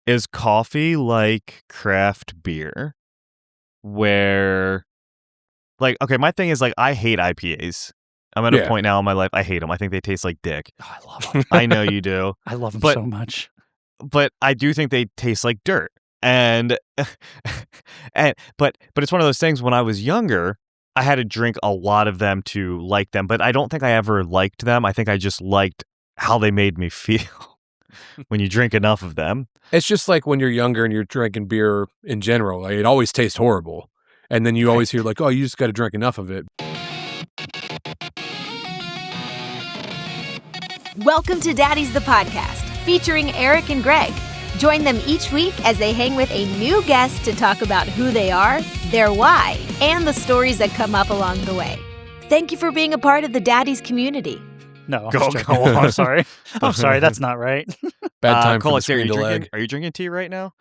Is coffee like craft beer? Where, like, okay, my thing is, like, I hate IPAs. I'm at a point now in my life, I hate them. I think they taste like dick. Oh, I love them. I know you do. I love them But- so much. But I do think they taste like dirt. And, but it's one of those things. When I was younger, I had to drink a lot of them to like them, but I don't think I ever liked them. I think I just liked how they made me feel when you drink enough of them. It's just like when you're younger and you're drinking beer in general. Like, it always tastes horrible. And then you always hear like, oh, you just got to drink enough of it. Welcome to Daddies the Podcast, featuring Eric and Greg. Join them each week as they hang with a new guest to talk about who they are, their why, and the stories that come up along the way. Thank you for being a part of the Daddies community. No, Go I'm on. sorry. I'm sorry. That's not right. Bad time Cole, for the screen to lag. are you drinking tea right now?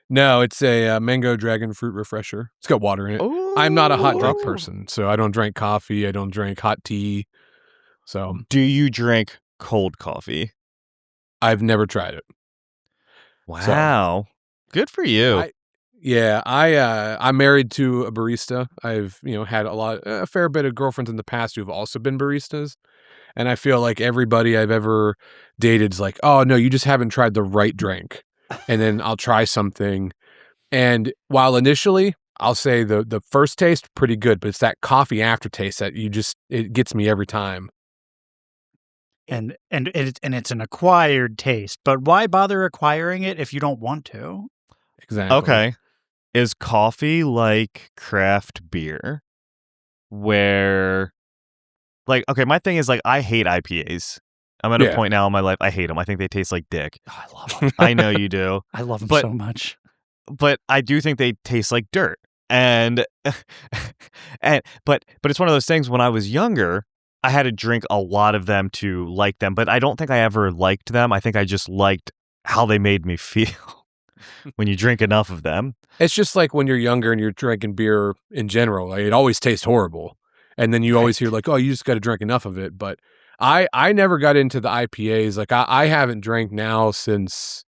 No, it's a mango dragon fruit refresher. It's got water in it. Ooh. I'm not a hot drink person, so I don't drink coffee. I don't drink hot tea. So Do you drink cold coffee? I've never tried it. Wow. Good for you. I'm married to a barista. I've had a fair bit of girlfriends in the past who've also been baristas, and I feel like everybody I've ever dated is like, oh no, you just haven't tried the right drink. And then I'll try something, and while initially I'll say the first taste pretty good, but it's that coffee aftertaste that it gets me every time. And it's an acquired taste, but why bother acquiring it if you don't want to? Exactly. Okay. Is coffee like craft beer? Where, like, okay, my thing is, like, I hate IPAs. I'm at a point now in my life, I hate them. I think they taste like dick. Oh, I love them. I know you do. I love them But- so much. But I do think they taste like dirt. And, but it's one of those things. When I was younger, I had to drink a lot of them to like them, but I don't think I ever liked them. I think I just liked how they made me feel when you drink enough of them. It's just like when you're younger and you're drinking beer in general. Like, it always tastes horrible. And then you always hear like, oh, you just got to drink enough of it. But I never got into the IPAs. Like, I haven't drank now since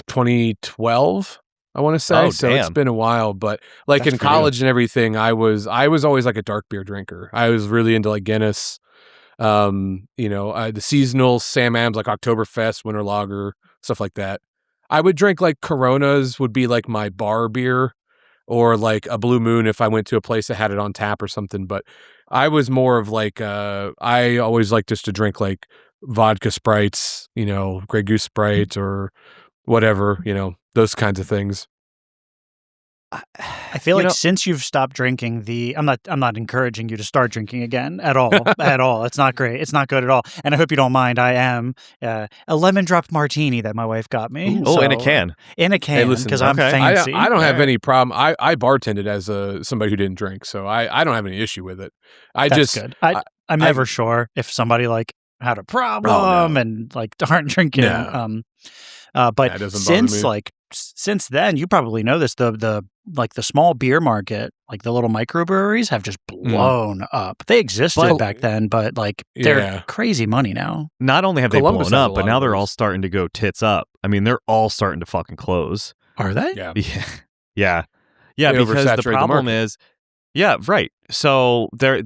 2012, I want to say. Oh, so it's damn. been a while. But like That's in for you. college and everything, I was always like a dark beer drinker. I was really into like Guinness, the seasonal Sam Adams, like Oktoberfest, Winter Lager, stuff like that. I would drink like Coronas would be like my bar beer, or like a Blue Moon if I went to a place that had it on tap or something. But I was more of like, I always like just to drink like vodka Sprites, Grey Goose Sprite or whatever, those kinds of things. I feel like since you've stopped drinking I'm not encouraging you to start drinking again at all. At all. It's not great. It's not good at all. And I hope you don't mind. I am a lemon drop martini that my wife got me. Oh, in a can. In a can, listen, because I'm okay. fancy. I don't have any problem. I bartended as somebody who didn't drink, so I don't have any issue with it. That's good. I'm never sure if somebody like had a problem and like aren't drinking. No. But That doesn't bother me. since then, you probably know this. The small beer market, like the little microbreweries, have just blown up. They existed back then, but like they're crazy money now. Not only have they Columbus blown has a up, lot but of now they're those. all starting to go tits up. I mean, they're all starting to fucking close. Are they? Yeah. Yeah. They Because oversaturate the the problem market. is, yeah, right. So they're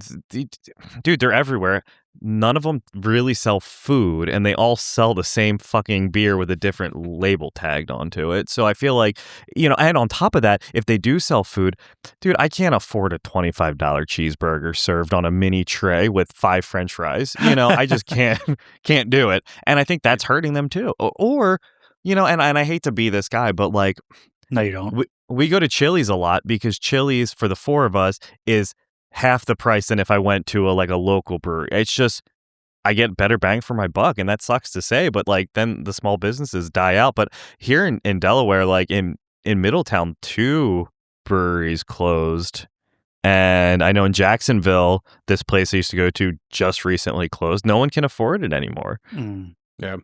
everywhere. None of them really sell food, and they all sell the same fucking beer with a different label tagged onto it. So I feel like, and on top of that, if they do sell food, dude, I can't afford a $25 cheeseburger served on a mini tray with 5 French fries. I just can't do it. And I think that's hurting them too. Or, and I hate to be this guy, but like, No, you don't. we go to Chili's a lot because Chili's for the 4 of us is half the price than if I went to a local brewery. It's just, I get better bang for my buck, and that sucks to say, but like then the small businesses die out. But here in Delaware, like in Middletown, 2 breweries closed. And I know in Jacksonville, this place I used to go to just recently closed. No one can afford it anymore. Yeah.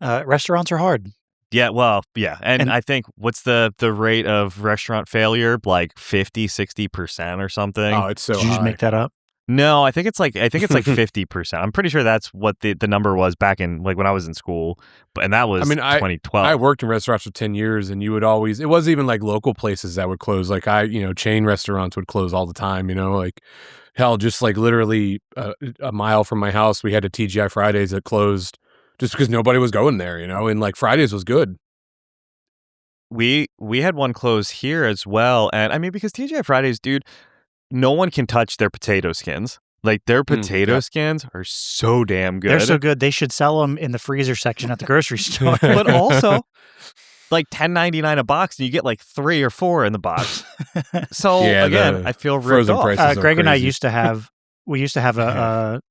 Restaurants are hard. Yeah, well, yeah. And And- I think, what's the rate of restaurant failure? Like 50, 60% or something? Oh, it's so Did you just high. make that up? No, I think it's like 50%. I'm pretty sure that's what the number was back in like when I was in school, and that was 2012. I worked in restaurants for 10 years, and you would always. It wasn't even like local places that would close. Like chain restaurants would close all the time. Like hell, just like literally a mile from my house, we had a TGI Fridays that closed just because nobody was going there. And like Fridays was good. We had one close here as well, and I mean because TGI Fridays, dude. No one can touch their potato skins. Like their potato skins are so damn good. They're so good. They should sell them in the freezer section at the grocery store. But also, like $10.99 a box, and you get like 3 or 4 in the box. So again, I feel ripped off. Greg and I used to have a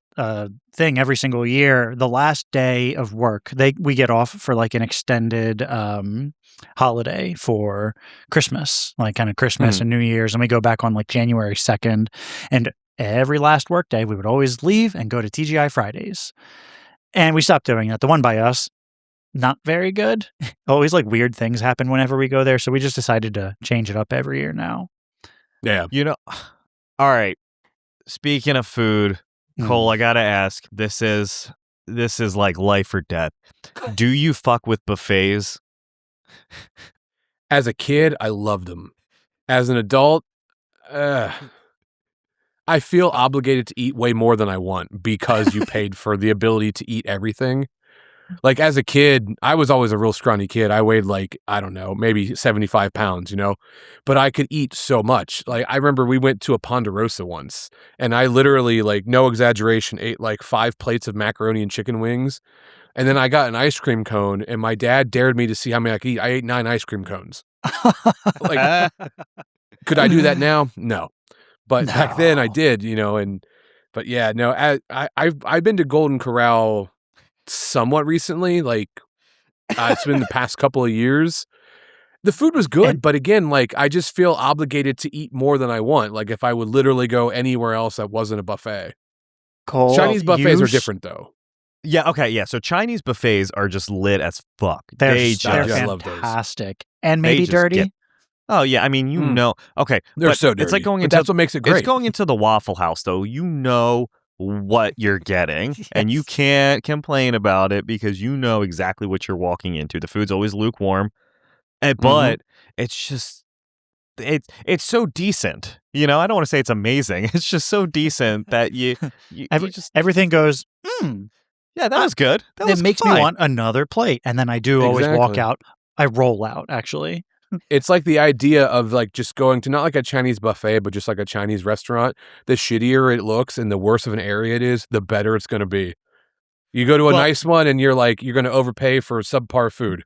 thing every single year. The last day of work, we get off for like an extended holiday for Christmas, like kind of Christmas and New Year's, and we go back on like January 2nd. And every last work day, we would always leave and go to TGI Fridays. And we stopped doing that. The one by us, not very good. Always like weird things happen whenever we go there, so we just decided to change it up every year now. Yeah. All right. Speaking of food, Cole, I gotta ask. This is like life or death. Do you fuck with buffets? As a kid, I loved them. As an adult, I feel obligated to eat way more than I want because you paid for the ability to eat everything. Like as a kid, I was always a real scrawny kid. I weighed like, I don't know, maybe 75 pounds, but I could eat so much. Like I remember we went to a Ponderosa once and I literally, like no exaggeration, ate like 5 plates of macaroni and chicken wings. And then I got an ice cream cone and my dad dared me to see how many I could eat. I ate 9 ice cream cones. Like, could I do that now? No. But back then I did, but yeah, no, I've been to Golden Corral somewhat recently, like it's been the past couple of years. The food was good, but again, like I just feel obligated to eat more than I want. Like if I would literally go anywhere else that wasn't a buffet. Cole, Chinese buffets are different though. Yeah, okay, yeah. So Chinese buffets are just lit as fuck. They're love those. Fantastic. And maybe dirty. Oh yeah, I mean okay. They're so dirty. It's like going into that's what makes it great. It's going into the Waffle House though. You know what you're getting and you can't complain about it because you know exactly what you're walking into. The food's always lukewarm, but it's just it's so decent. I don't want to say it's amazing. It's just so decent that you just everything goes. Yeah, that was good. It makes me want another plate, and then I do always walk out. I roll out actually. It's like the idea of like just going to not like a Chinese buffet, but just like a Chinese restaurant. The shittier it looks and the worse of an area it is, the better it's going to be. You go to a nice one and you're going to overpay for subpar food.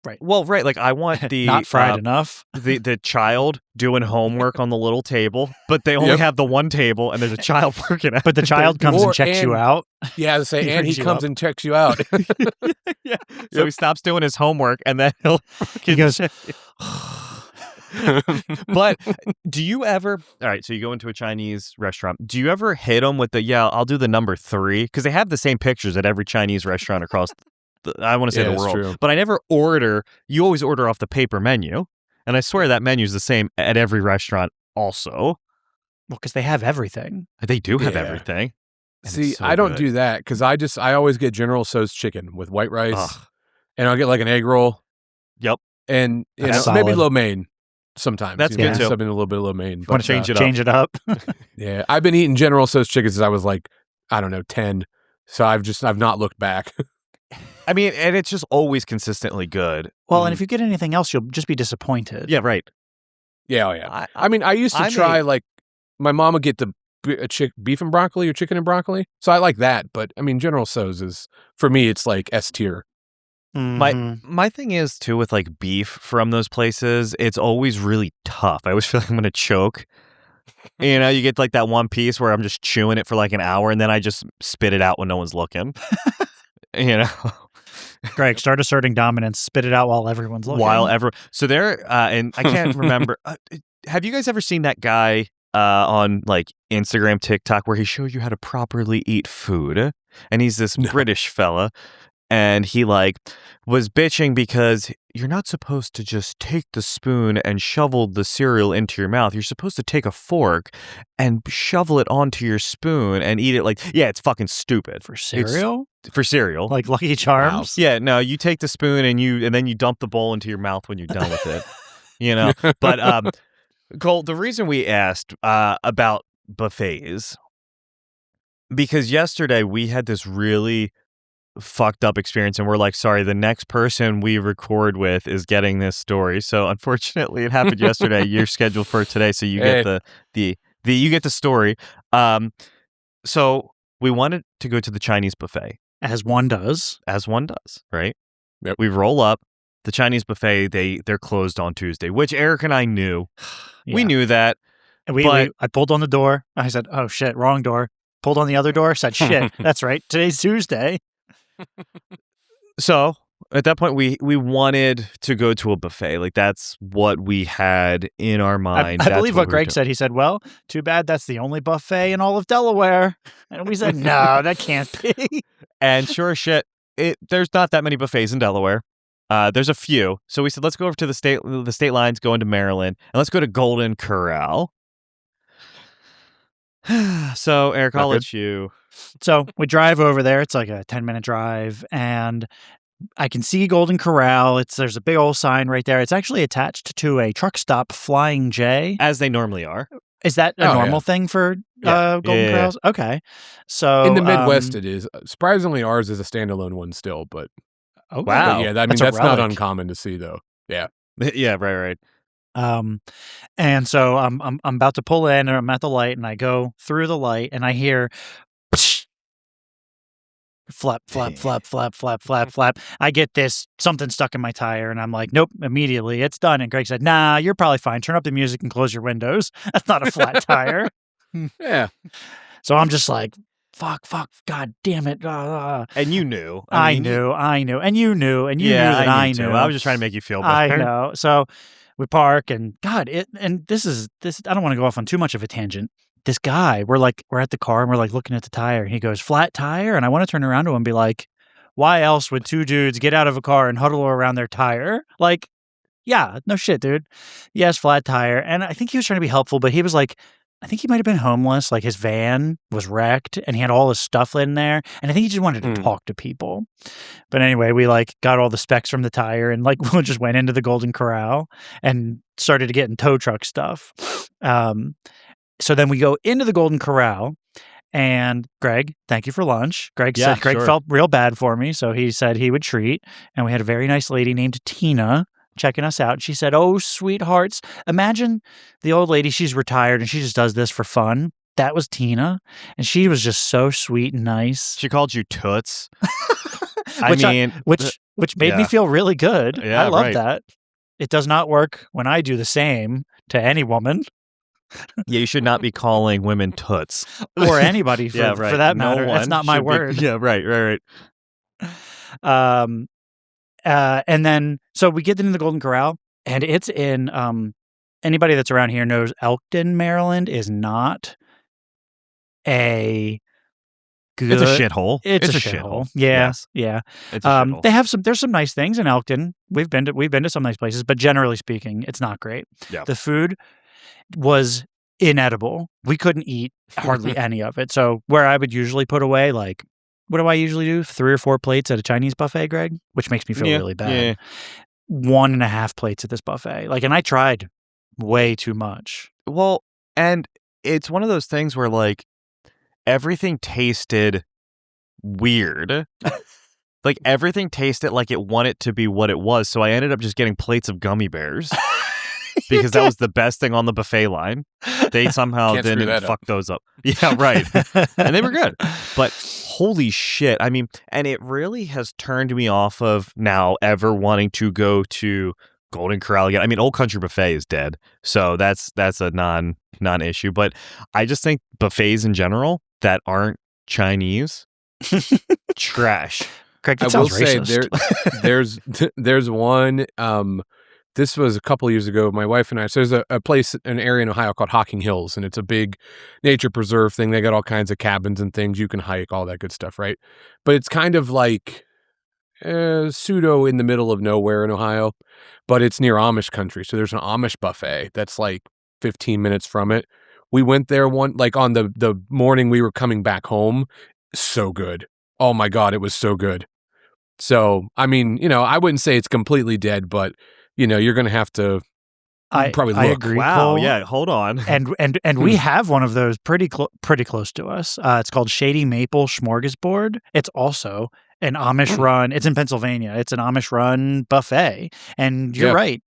Right. Well, right. Like I want the not fried enough. The child doing homework on the little table, but they only have the one table and there's a child working at. But the child comes and checks you out. Yeah, I say, and he comes and checks you out. Yeah. So he stops doing his homework and then he goes. But do you ever? All right. So you go into a Chinese restaurant. Do you ever hit them with I'll do the number 3 because they have the same pictures at every Chinese restaurant across. I want to say the world, true. But I never order. You always order off the paper menu, and I swear that menu is the same at every restaurant. Also, well, because they have everything. They do have everything. See, I don't do that because I always get General Tso's chicken with white rice, and I'll get like an egg roll. Yep, and maybe lo mein sometimes. That's good too. Something a little bit of lo mein. Want to change it up? Yeah, I've been eating General Tso's chicken since I was like 10, so I've not looked back. I mean, and it's just always consistently good. Well, and if you get anything else, you'll just be disappointed. Yeah, right. Yeah, oh yeah. I mean, I used to try like my mom would get the beef and broccoli or chicken and broccoli, so I like that. But I mean, General Tso's is for me, it's like S tier. My thing is too with like beef from those places, it's always really tough. I always feel like I'm gonna choke. You get like that one piece where I'm just chewing it for like an hour, and then I just spit it out when no one's looking. Greg, start asserting dominance. Spit it out while everyone's looking. So there, and I can't remember. Have you guys ever seen that guy on like Instagram, TikTok, where he shows you how to properly eat food? And he's this British fella, and he like was bitching because you're not supposed to just take the spoon and shovel the cereal into your mouth. You're supposed to take a fork and shovel it onto your spoon and eat it. Like, yeah, it's fucking stupid. For cereal? For cereal. Like Lucky Charms? Yeah, no, you take the spoon and then you dump the bowl into your mouth when you're done with it. You know? But Cole, the reason we asked about buffets, because yesterday we had this really fucked up experience, and we're like, sorry, the next person we record with is getting this story. So unfortunately, it happened yesterday. You're scheduled for today, so you get you get the story. So we wanted to go to the Chinese buffet, As one does, right? Yep. We roll up. The Chinese buffet, they're closed on Tuesday, which Eric and I knew. Yeah. We knew that. And But- I pulled on the door. I said, "Oh shit, wrong door." Pulled on the other door. Said, "Shit, that's right. Today's Tuesday." So at that point, we wanted to go to a buffet. Like, that's what we had in our mind. I That's believe what we were Greg doing. said. He said, "Well, too bad that's the only buffet in all of Delaware." And we said, "No, that can't be." And sure as shit, there's not that many buffets in Delaware. There's a few. So we said, let's go over to the state lines, go into Maryland, and let's go to Golden Corral. So, Eric, I'll let you. So we drive over there. It's like a 10-minute drive, and I can see Golden Corral. There's a big old sign right there. It's actually attached to a truck stop, Flying J. As they normally are. Is that a Oh, normal yeah. thing for Yeah. Golden Yeah. Corrals? Okay. So In the Midwest, it is. Surprisingly, ours is a standalone one still, but okay. Wow. yeah, I mean, That's a that's not relic. uncommon to see, though. Yeah. Yeah, right. And so I'm about to pull in, and I'm at the light, and I go through the light, and I hear flap, flap, flap, flap, flap, flap, flap. I get this something stuck in my tire, and I'm like, nope, immediately, it's done. And Greg said, nah, you're probably fine. Turn up the music and close your windows. That's not a flat tire. Yeah. So I'm just like, fuck, god damn it. And you knew. I mean, knew, and you knew, and you knew Yeah, that I I knew. knew. Too. I was just trying to make you feel I better. know. So we park, and God, this I don't want to go off on too much of a tangent. This guy, we're at the car, and we're like looking at the tire, and he goes, flat tire? And I want to turn around to him and be like, why else would two dudes get out of a car and huddle around their tire? Like, yeah, no shit, dude. Yes, flat tire. And I think he was trying to be helpful, but he was like, I think he might have been homeless. Like, his van was wrecked and he had all his stuff in there. And I think he just wanted to talk to people. But anyway, we got all the specs from the tire, and we just went into the Golden Corral and started to get in tow truck stuff. So then we go into the Golden Corral, and Greg, thank you for lunch. Greg Yeah, said Greg sure. felt real bad for me, so he said he would treat. And we had a very nice lady named Tina checking us out. She said, "Oh, sweethearts, imagine the old lady, she's retired and she just does this for fun." That was Tina, and she was just so sweet and nice. She called you toots. Which Which made me yeah. feel really good. Yeah, I love right. that. It does not work when I do the same to any woman Yeah, you should not be calling women toots. or anybody for, Yeah, right. for that No matter. That's one not my should be- word. Yeah, right. And then so we get into the Golden Corral, and it's in anybody that's around here knows Elkton, Maryland is not a good. It's a shithole. It's a shithole. Yeah, Yes, yeah. it's a shithole. They have there's some nice things in Elkton. We've been to some nice places, but generally speaking, it's not great. Yeah. The food was inedible. We couldn't eat hardly any of it. So where I would usually put away, like, what do I usually do? 3 or 4 plates at a Chinese buffet, Greg, which makes me feel really bad. Yeah. 1.5 plates at this buffet. Like, and I tried way too much. Well, and it's one of those things where like everything tasted weird. Like everything tasted like it wanted to be what it was. So I ended up just getting plates of gummy bears because that was the best thing on the buffet line. They somehow Can't screw didn't that up. fuck those up. Yeah, right. And they were good. But holy shit. I mean, and it really has turned me off of now ever wanting to go to Golden Corral again. I mean, Old Country Buffet is dead. So that's a non-issue. But I just think buffets in general that aren't Chinese, trash. Craig, that I will sounds say racist. there's one. This was a couple years ago. My wife and I. So there's a place, an area in Ohio called Hocking Hills, and it's a big nature preserve thing. They got all kinds of cabins and things you can hike, all that good stuff, right? But it's kind of like pseudo in the middle of nowhere in Ohio, but it's near Amish country. So there's an Amish buffet that's like 15 minutes from it. We went there on the morning we were coming back home. So good. Oh my God, it was so good. So, I mean, I wouldn't say it's completely dead, but you're going to have to probably look. I agree, Wow, Cole. yeah, hold on. And we have one of those pretty close to us. It's called Shady Maple Smorgasbord. It's also an Amish run. It's in Pennsylvania. It's an Amish run buffet. And you're right.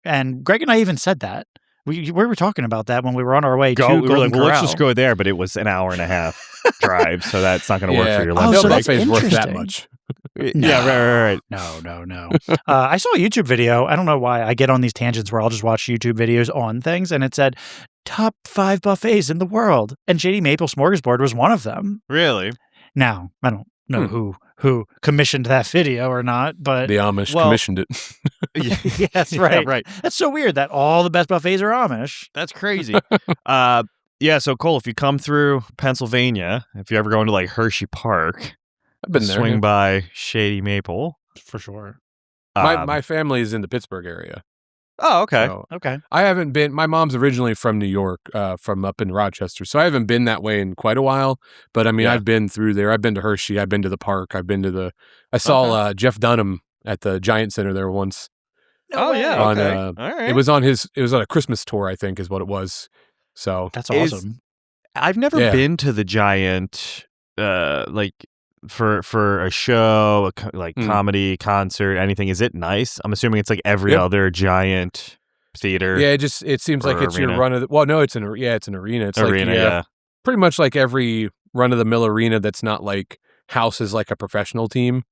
And Greg and I even said that. We were talking about that when we were on our way to we were Golden like, well, let's Corral. just go there, but it was an hour and a half drive, so that's not going to work for your lunch. No so that's buffet's worth that interesting. much. Yeah, right. No. I saw a YouTube video. I don't know why I get on these tangents where I'll just watch YouTube videos on things, and it said top 5 buffets in the world, and Shady Maple Smorgasbord was one of them. Really? Now, I don't know who commissioned that video or not, but The Amish commissioned it. yes, right. Yeah, right. That's so weird that all the best buffets are Amish. That's crazy. Yeah, so Cole, if you come through Pennsylvania, if you ever go into like Hershey Park, I've been there. swing by Shady Maple. For sure. My family is in the Pittsburgh area. Oh, okay. So Okay. I haven't been. My mom's originally from New York, from up in Rochester, so I haven't been that way in quite a while. But I mean, Yeah. I've been through there. I've been to Hershey. I've been to the park. I've been to the. I saw Jeff Dunham at the Giant Center there once. Oh, yeah. On, Okay. All right. It was on a Christmas tour, I think, is what it was. So That's awesome. I've never been to the Giant, like for a show, comedy, concert, anything. Is it nice? I'm assuming it's like every other Giant theater. yeah, it seems like it's arena. your run of the. Well, no, it's an arena. It's Arena, like yeah. pretty much like every run of the mill arena that's not like houses like a professional team.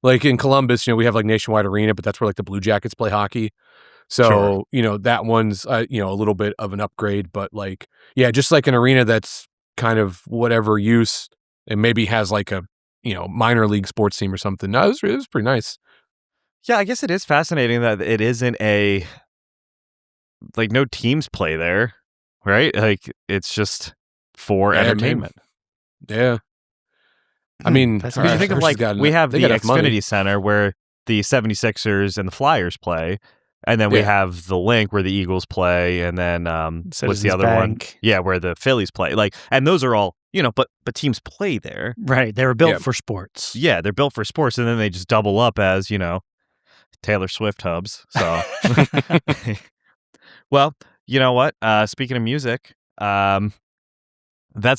Like in Columbus, we have like Nationwide Arena, but that's where like the Blue Jackets play hockey. So, that one's, a little bit of an upgrade, but like, yeah, just like an arena that's kind of whatever use and maybe has like a, minor league sports team or something. No, it was pretty nice. Yeah, I guess it is fascinating that it isn't no teams play there, right? Like it's just for entertainment. Yeah. I mean, That's Because you think of Hershey's like, got we have they the got enough money. Xfinity Center where the 76ers and the Flyers play. And then we have the Link where the Eagles play. And then what's the Citizens other one? Bank. Yeah, where the Phillies play. Like, and those are all, but teams play there. Right. They were built for sports. Yeah, they're built for sports. And then they just double up as, Taylor Swift hubs. So, well, you know what? Speaking of music, that's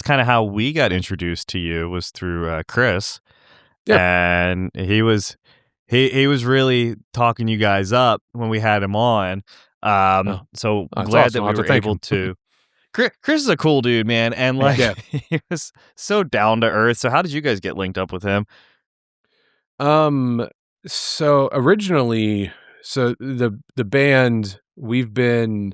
kind of how we got introduced to you was through Chris. Yeah. And he was really talking you guys up when we had him on. So glad that we were able to. Chris is a cool dude, man, and like he was so down to earth. So how did you guys get linked up with him? So originally, the band, we've been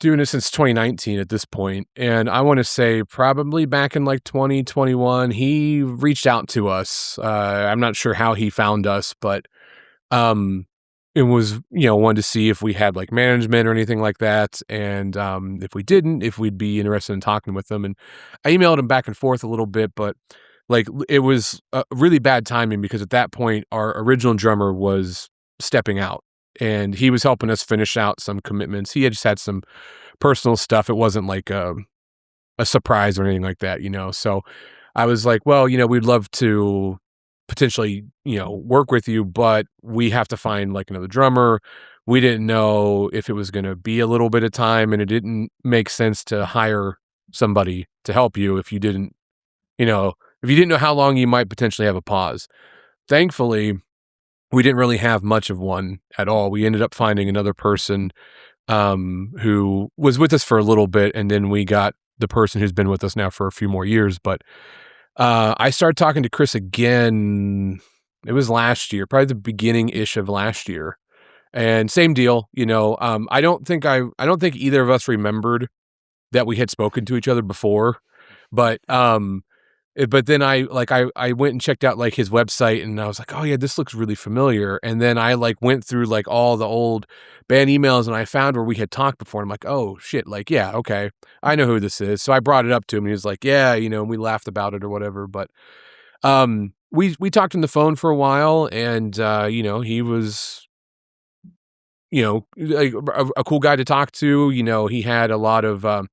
doing it since 2019 at this point, and I want to say probably back in like 2021 he reached out to us. I'm not sure how he found us, but it was wanted to see if we had like management or anything like that, and if we didn't, if we'd be interested in talking with them. And I emailed him back and forth a little bit, but like it was really bad timing because at that point our original drummer was stepping out. And he was helping us finish out some commitments. He had just had some personal stuff. It wasn't like a surprise or anything like that, So I was like, well, we'd love to potentially, work with you, but we have to find like another drummer. We didn't know if it was going to be a little bit of time, and it didn't make sense to hire somebody to help you if you didn't know how long you might potentially have a pause. Thankfully, we didn't really have much of one at all. We ended up finding another person who was with us for a little bit, and then we got the person who's been with us now for a few more years. But I started talking to Chris again, it was last year, probably the beginning-ish of last year. And same deal, I don't think either of us remembered that we had spoken to each other before, but then I went and checked out like his website, and I was like, oh yeah, this looks really familiar. And then I like went through like all the old band emails, and I found where we had talked before. And I'm like, oh shit, like, yeah, okay, I know who this is. So I brought it up to him, and he was like, yeah, and we laughed about it or whatever. But we talked on the phone for a while, and you know, he was, you know, like a cool guy to talk to. You know, he had a lot of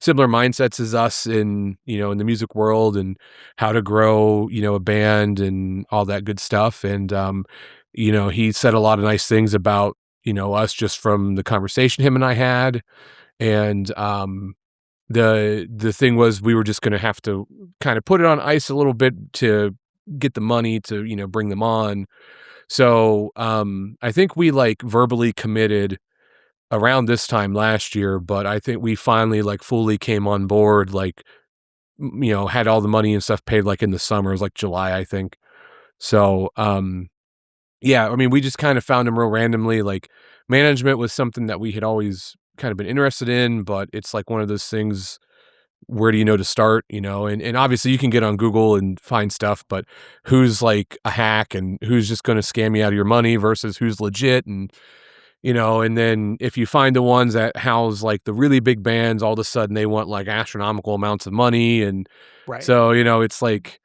similar mindsets as us in, you know, in the music world and how to grow, you know, a band and all that good stuff. And you know, he said a lot of nice things about, you know, us just from the conversation him and I had. And the thing was, we were just going to have to kind of put it on ice a little bit to get the money to, you know, bring them on. So I think we like verbally committed around this time last year, but I think we finally like fully came on board, like, you know, had all the money and stuff paid like in the summer. It was like July, I think. So yeah, I mean, we just kind of found him real randomly. Like, management was something that we had always kind of been interested in, but it's like one of those things, where do you know to start, you know? And obviously you can get on Google and find stuff, but who's like a hack and who's just going to scam you out of your money versus who's legit, and you know, and then if you find the ones that house like the really big bands, all of a sudden they want like astronomical amounts of money, and Right. so, you know, it's like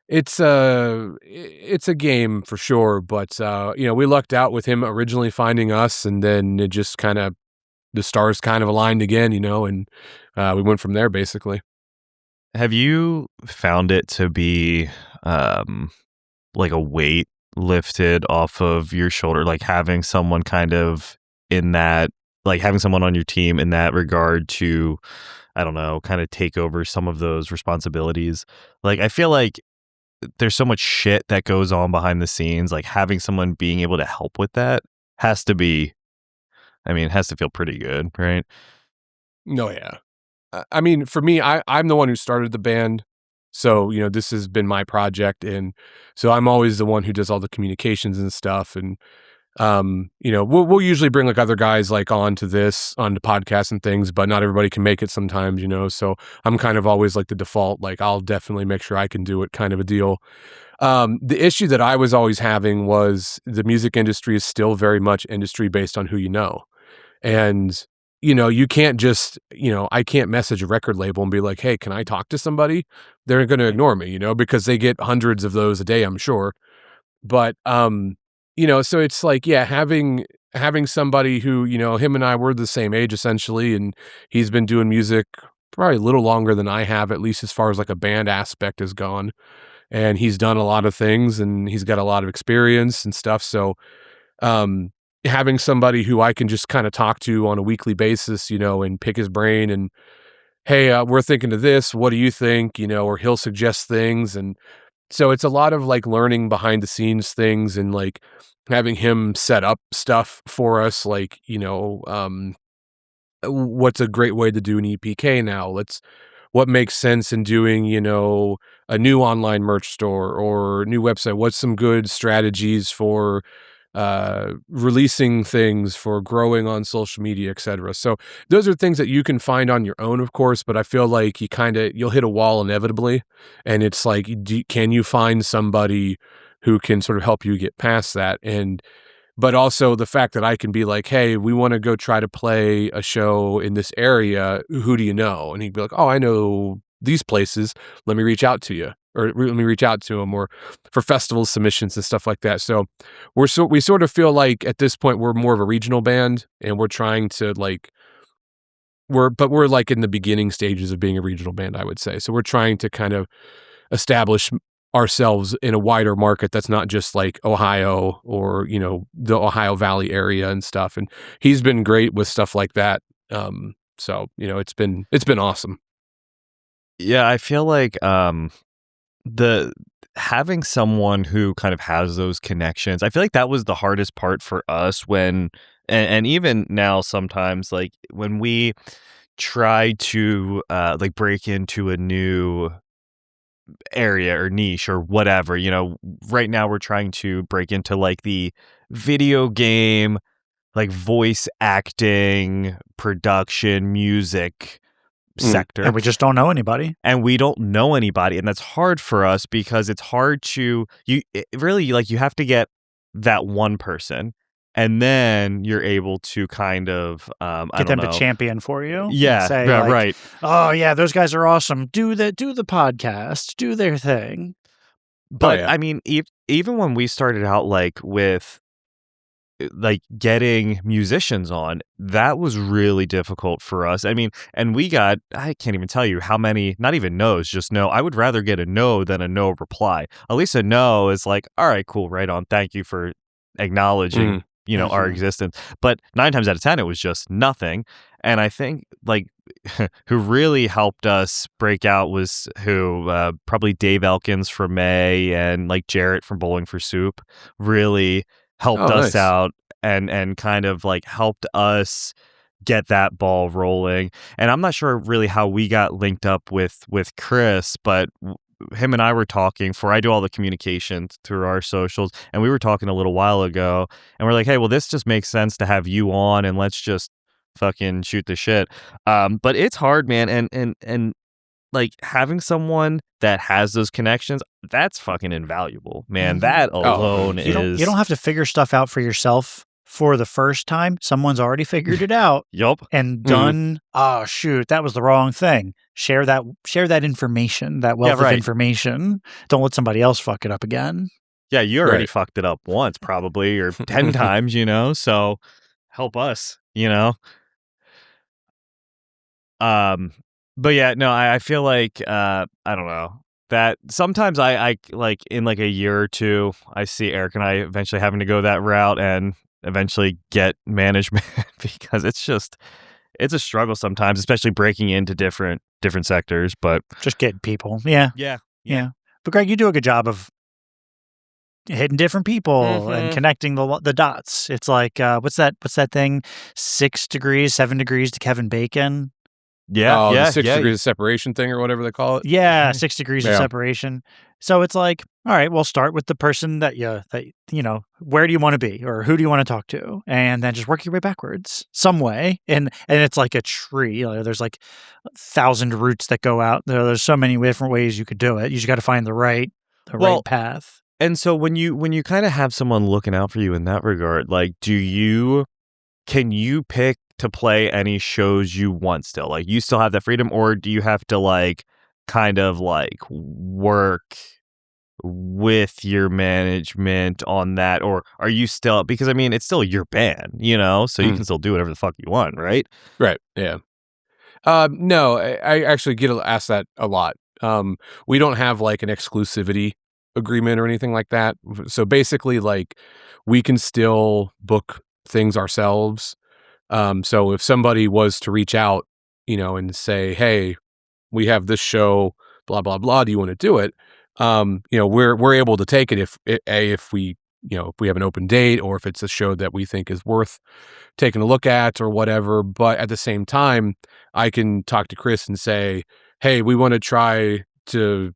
it's a game for sure, but you know, we lucked out with him originally finding us, and then it just kind of, the stars kind of aligned again, you know, and we went from there basically. Have you found it to be like a weight lifted off of your shoulder, like having someone kind of in that, like having someone on your team in that regard to, I don't know, kind of take over some of those responsibilities? Like, I feel like there's so much shit that goes on behind the scenes, like having someone being able to help with that has to be, I mean, it has to feel pretty good, right? No, yeah. I mean, for me, I'm the one who started the band. So, you know, this has been my project. And so I'm always the one who does all the communications and stuff. And, you know, we'll usually bring like other guys like on to podcasts and things, but not everybody can make it sometimes, you know? So I'm kind of always like the default, like I'll definitely make sure I can do it kind of a deal. The issue that I was always having was the music industry is still very much industry based on who you know. And, you know, you can't just, you know, I can't message a record label and be like, hey, can I talk to somebody? They're going to ignore me, you know, because they get hundreds of those a day, I'm sure. But, you know, so it's like, yeah, having somebody who, you know, him and I were the same age essentially, and he's been doing music probably a little longer than I have, at least as far as like a band aspect has gone. And he's done a lot of things and he's got a lot of experience and stuff. So, having somebody who I can just kind of talk to on a weekly basis, you know, and pick his brain and, hey, we're thinking of this. What do you think? You know, or he'll suggest things. And so it's a lot of like learning behind the scenes things and like having him set up stuff for us. Like, you know, what's a great way to do an EPK now? What makes sense in doing, you know, a new online merch store or new website? What's some good strategies for releasing things, for growing on social media, etc. So those are things that you can find on your own, of course, but I feel like you'll hit a wall inevitably. And it's like, can you find somebody who can sort of help you get past that? But also the fact that I can be like, hey, we want to go try to play a show in this area. Who do you know? And he'd be like, oh, I know these places. Let me reach out to you, or let me reach out to them, or for festival submissions and stuff like that. So we sort of feel like at this point we're more of a regional band, and we're trying to like, we're like in the beginning stages of being a regional band, I would say. So we're trying to kind of establish ourselves in a wider market that's not just like Ohio or, you know, the Ohio Valley area and stuff. And he's been great with stuff like that. So, you know, it's been awesome. Yeah, I feel like the having someone who kind of has those connections, I feel like that was the hardest part for us when, and even now sometimes, like when we try to like break into a new area or niche or whatever, you know, right now we're trying to break into like the video game, like voice acting, production, music sector. And we just don't know anybody. And we don't know anybody. And that's hard for us because it's hard to, really, like, you have to get that one person. And then you're able to kind of get them to champion for you. Yeah, say, yeah, like, right. Oh yeah, those guys are awesome. Do the podcast. Do their thing. But yeah. I mean, even when we started out with getting musicians on, that was really difficult for us. I mean, and I can't even tell you how many, not even no's, just no. I would rather get a no than a no reply. At least a no is like, all right, cool, right on. Thank you for acknowledging, our existence. But 9 times out of 10, it was just nothing. And I think who really helped us break out was probably Dave Elkins from May and Jarrett from Bowling for Soup really helped us nice. out and kind of helped us get that ball rolling. And I'm not sure really how we got linked up with Chris, but him and I were talking I do all the communication through our socials, and we were talking a little while ago, and we're like, hey, well, this just makes sense to have you on, and let's just fucking shoot the shit. But it's hard, man, and having someone that has those connections, that's fucking invaluable, man. That alone is... You don't have to figure stuff out for yourself for the first time. Someone's already figured it out. Yup. And done. Oh, shoot, that was the wrong thing. Share that information, that wealth of information. Don't let somebody else fuck it up again. Yeah, you already fucked it up once, probably, or 10 times, so help us, But yeah, no, I feel like I don't know, that sometimes I in a year or two, I see Eric and I eventually having to go that route and eventually get management because it's a struggle sometimes, especially breaking into different sectors. But just getting people, yeah. But Greg, you do a good job of hitting different people and connecting the dots. It's like what's that thing? 6 degrees, 7 degrees to Kevin Bacon. The 6 degrees of separation thing or whatever they call it. Yeah, 6 degrees of separation. So it's like, all right, we'll start with the person that where do you want to be or who do you want to talk to, and then just work your way backwards some way. And it's like a tree. There's 1,000 roots that go out. There's so many different ways you could do it. You just got to find the right path. And so when you kind of have someone looking out for you in that regard, can you pick to play any shows you want still? You still have that freedom, or do you have to kind of work with your management on that? Or are you still, because I mean, it's still your band, so you can still do whatever the fuck you want, right? Right. Yeah. No, I actually get asked that a lot. We don't have an exclusivity agreement or anything like that. So basically we can still book things ourselves. So if somebody was to reach out, and say, hey, we have this show, blah, blah, blah, do you want to do it? We're able to take it if we have an open date, or if it's a show that we think is worth taking a look at or whatever. But at the same time, I can talk to Chris and say, hey, we want to try to,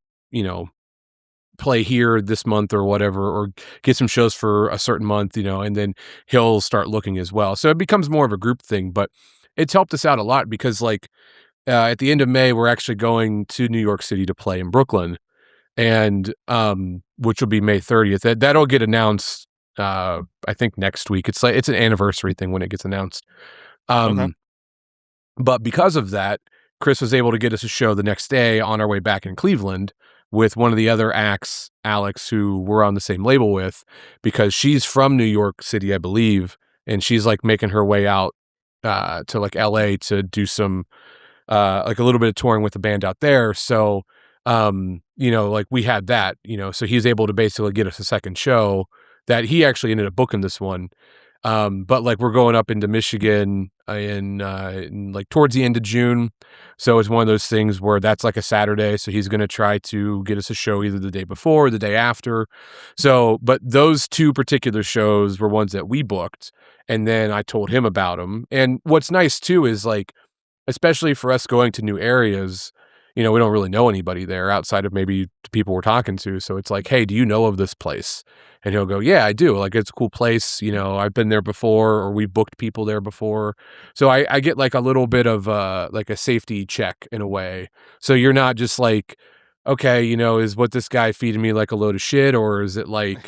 play here this month or whatever, or get some shows for a certain month, and then he'll start looking as well. So it becomes more of a group thing, but it's helped us out a lot because at the end of May, we're actually going to New York City to play in Brooklyn, and which will be May 30th. That'll get announced, I think next week. It's an anniversary thing when it gets announced. Okay. But because of that, Chris was able to get us a show the next day on our way back in Cleveland with one of the other acts, Alex, who we're on the same label with, because she's from New York City, I believe, and she's making her way out to LA to do some a little bit of touring with the band out there. So we had that, so he's able to basically get us a second show that he actually ended up booking this one. But we're going up into Michigan in towards the end of June. So it's one of those things where that's a Saturday. So he's going to try to get us a show either the day before or the day after. So, but those 2 particular shows were ones that we booked. And then I told him about them. And what's nice too is especially for us going to new areas, we don't really know anybody there outside of maybe the people we're talking to. So it's hey, do you know of this place? And he'll go, yeah, I do. It's a cool place. I've been there before, or we booked people there before. So I get a little bit of a safety check in a way. So you're not just okay, is what this guy feeding me a load of shit? Or is it we're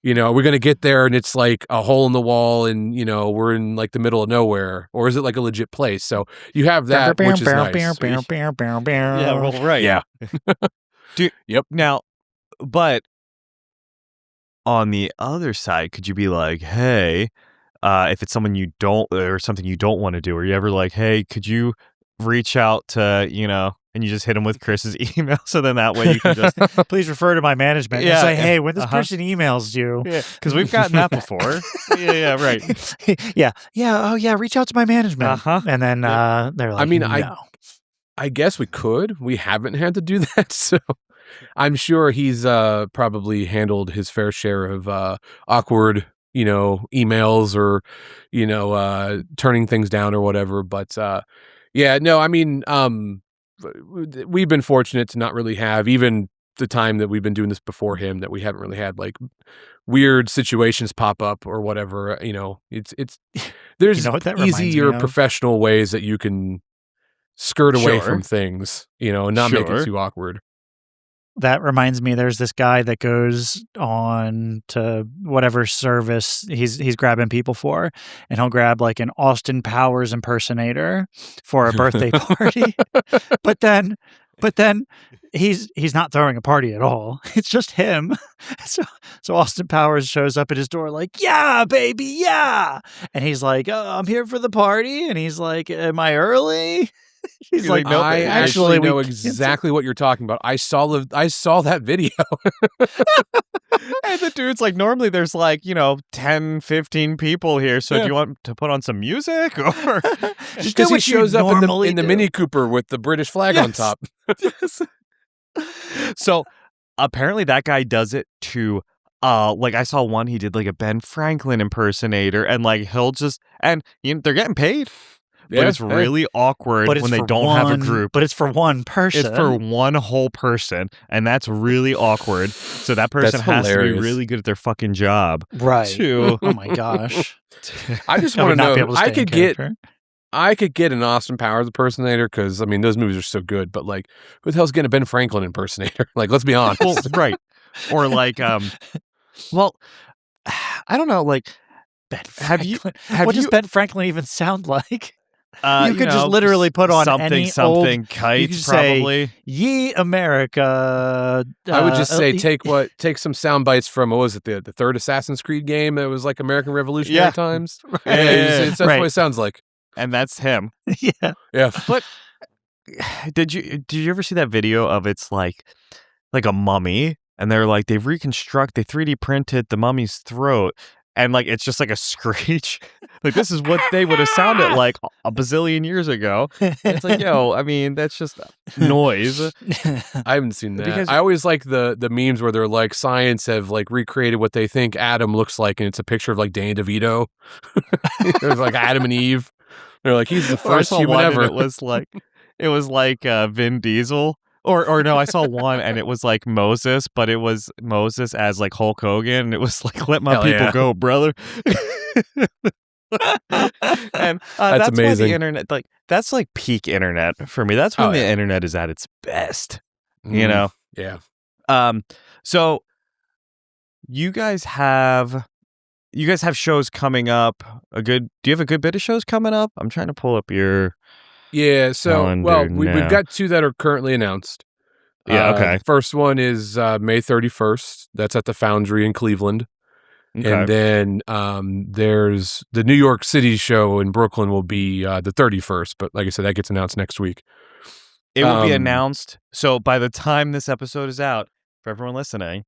going to get there and it's a hole in the wall and, we're in the middle of nowhere? Or is it a legit place? So you have that, which is nice. Yeah, well, right. Yeah. Yep. Now, but on the other side, could you be like, hey, if it's someone you don't or something you don't want to do, or you ever like, hey, could you reach out to, and you just hit him with Chris's email, so then that way you can just Please refer to my management. Yeah, It's like, yeah, hey, when this person emails you, because we've gotten that before. Yeah, right. oh yeah, reach out to my management. Uh-huh. And then they're like, I mean, no. I guess we could. We haven't had to do that, so I'm sure he's probably handled his fair share of awkward, emails or, turning things down or whatever. But yeah, no, I mean, we've been fortunate to not really have, even the time that we've been doing this before him, that we haven't really had like weird situations pop up or whatever. It's there's what that reminds me easier of? professional ways that you can skirt away Sure. from things, and not make it Sure. too awkward. That reminds me, there's this guy that goes on to whatever service he's grabbing people for, and he'll grab like an Austin Powers impersonator for a birthday party. But then he's not throwing a party at all. It's just him. So Austin Powers shows up at his door like, yeah, baby, yeah. And he's like, oh, I'm here for the party. And he's like, am I early? He's like, nope, I actually, actually we know canceled." exactly what you're talking about. I saw that video. And the dude's like, normally there's like, 10, 15 people here. So Yeah. do you want to put on some music? Or Just do Because he what you shows up normally in the do. Mini Cooper with the British flag on Yes. top. Yes. So apparently that guy does it to like I saw one, he did like a Ben Franklin impersonator, and like he'll just, and they're getting paid, but it's really awkward But it's when they for don't have a one- group. But it's for one person. It's for one whole person, and that's really awkward. So that person That's has to be hilarious. really good at their fucking job. right. To Oh my gosh. I just I want would to not be know. able to stay in character. I could get an Austin Powers impersonator because, I mean, those movies are so good. But like, who the hell's getting a Ben Franklin impersonator? Like, let's be honest. well, right, or like well, I don't know, like Ben Have you- Franklin. have what does you- Ben Franklin even sound like? you could just literally put on something any something old- kites could say, probably. Ye America. I would just say y- take some sound bites from, what was it, the third Assassin's Creed game that was like American Revolutionary Yeah. times? Yeah, yeah, yeah. That's Right. what it sounds like. And that's him. yeah. Yeah. But did you ever see that video of it's like a mummy, and they're like they 3D printed the mummy's throat, and like it's just like a screech. Like this is what they would have sounded like a bazillion years ago. And it's like, yo, I mean, that's just noise. I haven't seen that. Because- I always like the memes where they're like, science have like recreated what they think Adam looks like, and it's a picture of like Danny DeVito. There's like Adam and Eve. They're like, he's the Or I first saw human one and ever. It was like Vin Diesel. Or no, I saw one and it was like Moses, but it was Moses as like Hulk Hogan. And it was like, let my Hell people yeah. go, brother. And that's why amazing. the internet, like that's like peak internet for me. That's when Oh, the yeah. internet is at its best. Mm, Yeah. So you guys have shows coming up. Do you have a good bit of shows coming up? I'm trying to pull up your Yeah. So, well, calendar we've now. got two that are currently announced. Yeah, okay. The first one is May 31st. That's at the Foundry in Cleveland. Okay. And then there's the New York City show in Brooklyn will be the 31st. But like I said, that gets announced next week. It will be Um, announced. So by the time this episode is out, for everyone listening,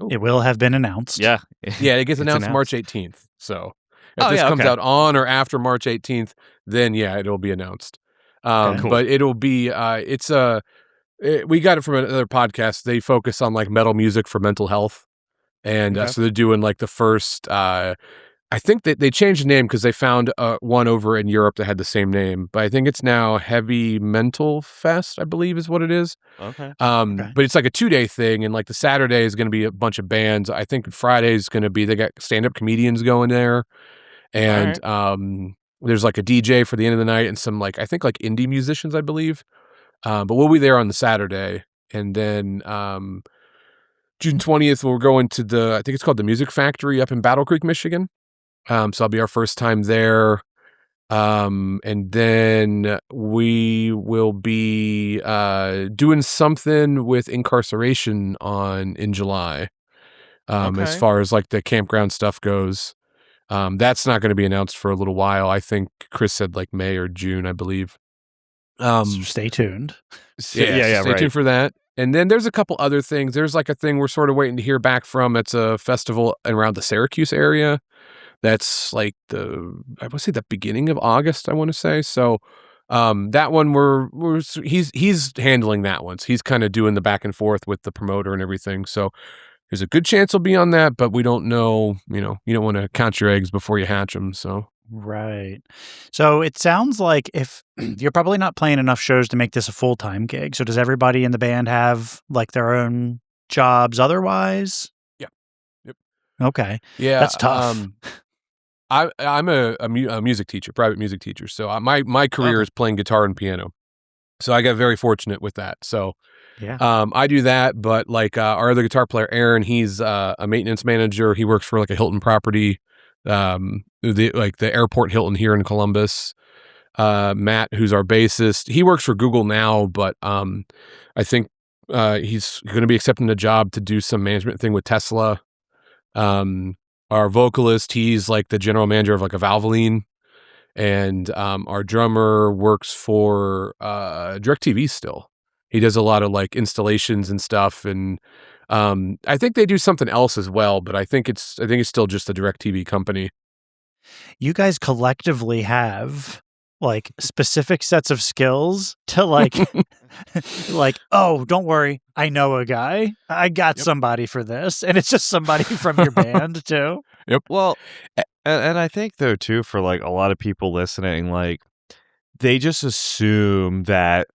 It will have been announced. yeah, Yeah, it gets It's announced March 18th. So if Oh, this yeah, comes okay. out on or after March 18th, then yeah, it'll be announced. Okay, cool. But it'll be we got it from another podcast. They focus on like metal music for mental health, and Okay. so they're doing like the first. I think that they changed the name because they found one over in Europe that had the same name, but I think it's now Heavy Mental Fest, I believe is what it is. Okay. Okay. But it's like a 2-day thing, and like the Saturday is going to be a bunch of bands. I think Friday is going to be, they got stand-up comedians going there, and there's like a DJ for the end of the night and some like, I think like indie musicians, I believe. But we'll be there on the Saturday, and then June 20th we're going to I think it's called the Music Factory up in Battle Creek, Michigan. So that'll be our first time there. And then we will be doing something with incarceration in July. as far as like the campground stuff goes. That's not going to be announced for a little while. I think Chris said like May or June, I believe. Stay tuned. Stay tuned for that. And then there's a couple other things. There's like a thing we're sort of waiting to hear back from. It's a festival around the Syracuse area. That's like I would say the beginning of August, I want to say. So that one he's handling that one. So he's kind of doing the back and forth with the promoter and everything. So there's a good chance he'll be on that, but we don't know, you don't want to count your eggs before you hatch them. So Right. So it sounds like if you're probably not playing enough shows to make this a full-time gig. So does everybody in the band have like their own jobs otherwise? Yeah. Yep. Okay. Yeah. That's tough. I'm a music teacher, private music teacher. So my career is playing guitar and piano. So I got very fortunate with that. So yeah. I do that, but like our other guitar player, Aaron, he's a maintenance manager. He works for like a Hilton property. The airport Hilton here in Columbus. Matt, who's our bassist, he works for Google now, but I think he's going to be accepting a job to do some management thing with Tesla. Our vocalist, he's like the general manager of like a Valvoline, and our drummer works for DirecTV still. He does a lot of like installations and stuff, and I think they do something else as well, but I think it's still just a DirecTV company. You guys collectively have like specific sets of skills to like like, oh, don't worry, I know a guy. I got somebody for this, and it's just somebody from your band too. Yep. Well, and I think though too, for like a lot of people listening, like they just assume that,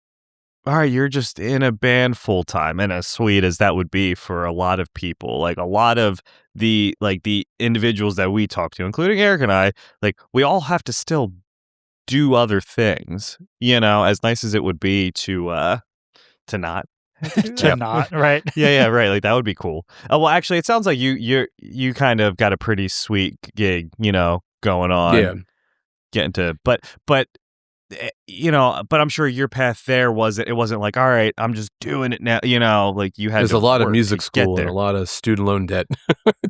all right, you're just in a band full time, and as sweet as that would be for a lot of people, like a lot of the individuals that we talk to, including Eric and I, like we all have to still do other things, as nice as it would be to not not right. yeah, right, like that would be cool. Well, actually, it sounds like you kind of got a pretty sweet gig, going on, getting to, but but I'm sure your path there wasn't like, all right, I'm just doing it now, like you had there's to a lot of work music to get school and there. a lot of student loan debt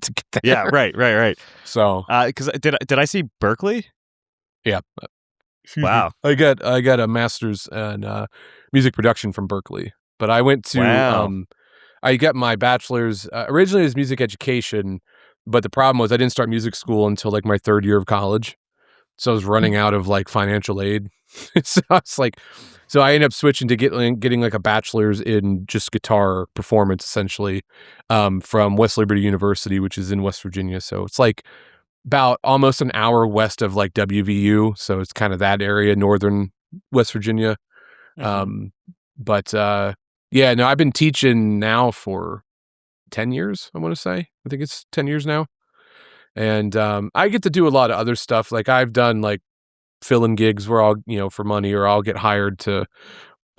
to get there. Yeah, right. So because did I see Berkeley? yeah. Wow. I got a master's in music production from Berkeley, but I went to I got my bachelor's originally as music education, but the problem was I didn't start music school until like my third year of college, so I was running out of like financial aid. So I ended up switching to getting like a bachelor's in just guitar performance, essentially, from West Liberty University, which is in West Virginia. So it's like about almost an hour west of like WVU, so it's kind of that area, northern West Virginia. But I've been teaching now for 10 years, I want to say. I think it's 10 years now. And I get to do a lot of other stuff. Like I've done like fill-in gigs where I'll, for money, or I'll get hired to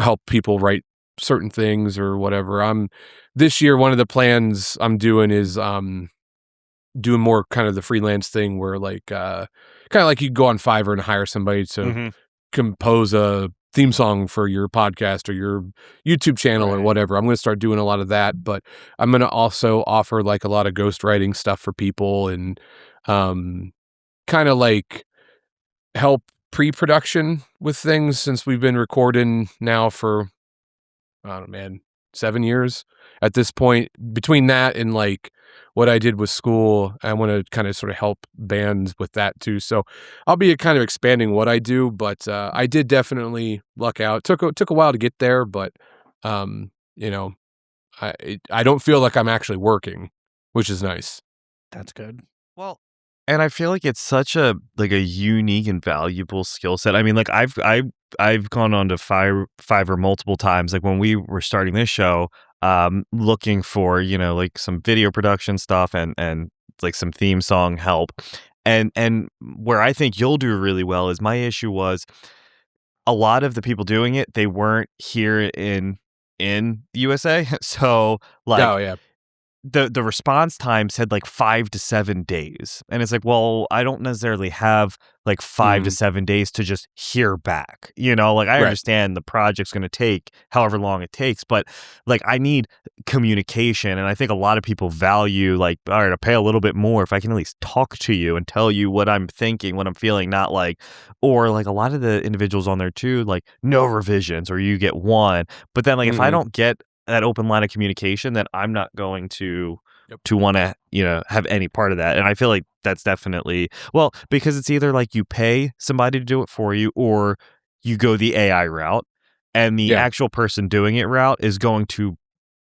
help people write certain things or whatever. This year, one of the plans I'm doing is doing more kind of the freelance thing where like kind of like you go on Fiverr and hire somebody to compose a theme song for your podcast or your YouTube channel or whatever. I'm going to start doing a lot of that, but I'm going to also offer like a lot of ghostwriting stuff for people and kind of like help pre-production with things, since we've been recording now for, I don't know, man, 7 years at this point. Between that and like what I did with school, I want to kind of sort of help bands with that too. So I'll be kind of expanding what I do, but I did definitely luck out. It took a while to get there, but I don't feel like I'm actually working, which is nice. That's good. Well, and I feel like it's such a unique and valuable skill set. I mean, like I've gone on to Fiverr multiple times. Like when we were starting this show, looking for, like some video production stuff and like some theme song help. And where I think you'll do really well is, my issue was a lot of the people doing it, they weren't here in the USA. So like, the response time said like 5 to 7 days. And it's like, well, I don't necessarily have like 5 to 7 days to just hear back. You know, like I Right. understand the project's going to take however long it takes, but like I need communication. And I think a lot of people value like, all right, I'll pay a little bit more if I can at least talk to you and tell you what I'm thinking, what I'm feeling, not like, or like a lot of the individuals on there too, like no revisions or you get one. But then like if I don't get that open line of communication, then I'm not going to want to, you know, have any part of that. And I feel like that's definitely, well, because it's either like you pay somebody to do it for you or you go the AI route, and the actual person doing it route is going to